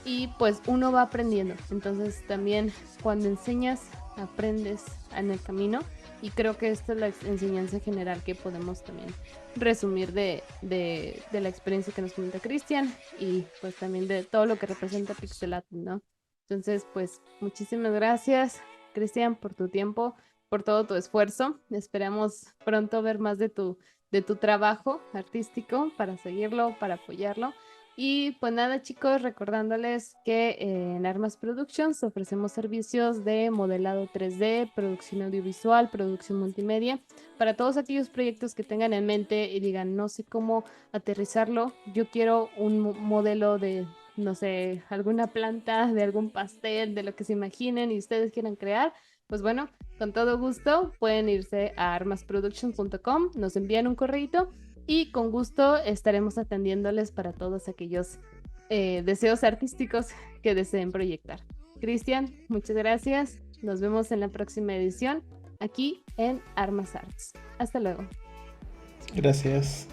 y pues uno va aprendiendo. Entonces también cuando enseñas, aprendes en el camino y creo que esta es la enseñanza general que podemos también resumir de la experiencia que nos comenta Cristian y pues también de todo lo que representa Pixelatum, ¿no? Entonces pues muchísimas gracias Cristian por tu tiempo, por todo tu esfuerzo. Esperamos pronto ver más de tu trabajo artístico para seguirlo, para apoyarlo. Y pues nada, chicos, recordándoles que en Armas Productions ofrecemos servicios de modelado 3D, producción audiovisual, producción multimedia, para todos aquellos proyectos que tengan en mente y digan, no sé cómo aterrizarlo, yo quiero un modelo de, no sé, alguna planta, de algún pastel, de lo que se imaginen y ustedes quieran crear, pues bueno, con todo gusto pueden irse a armasproductions.com, nos envían un correíto y con gusto estaremos atendiéndoles para todos aquellos deseos artísticos que deseen proyectar. Cristian, muchas gracias. Nos vemos en la próxima edición aquí en Armas Arts. Hasta luego. Gracias.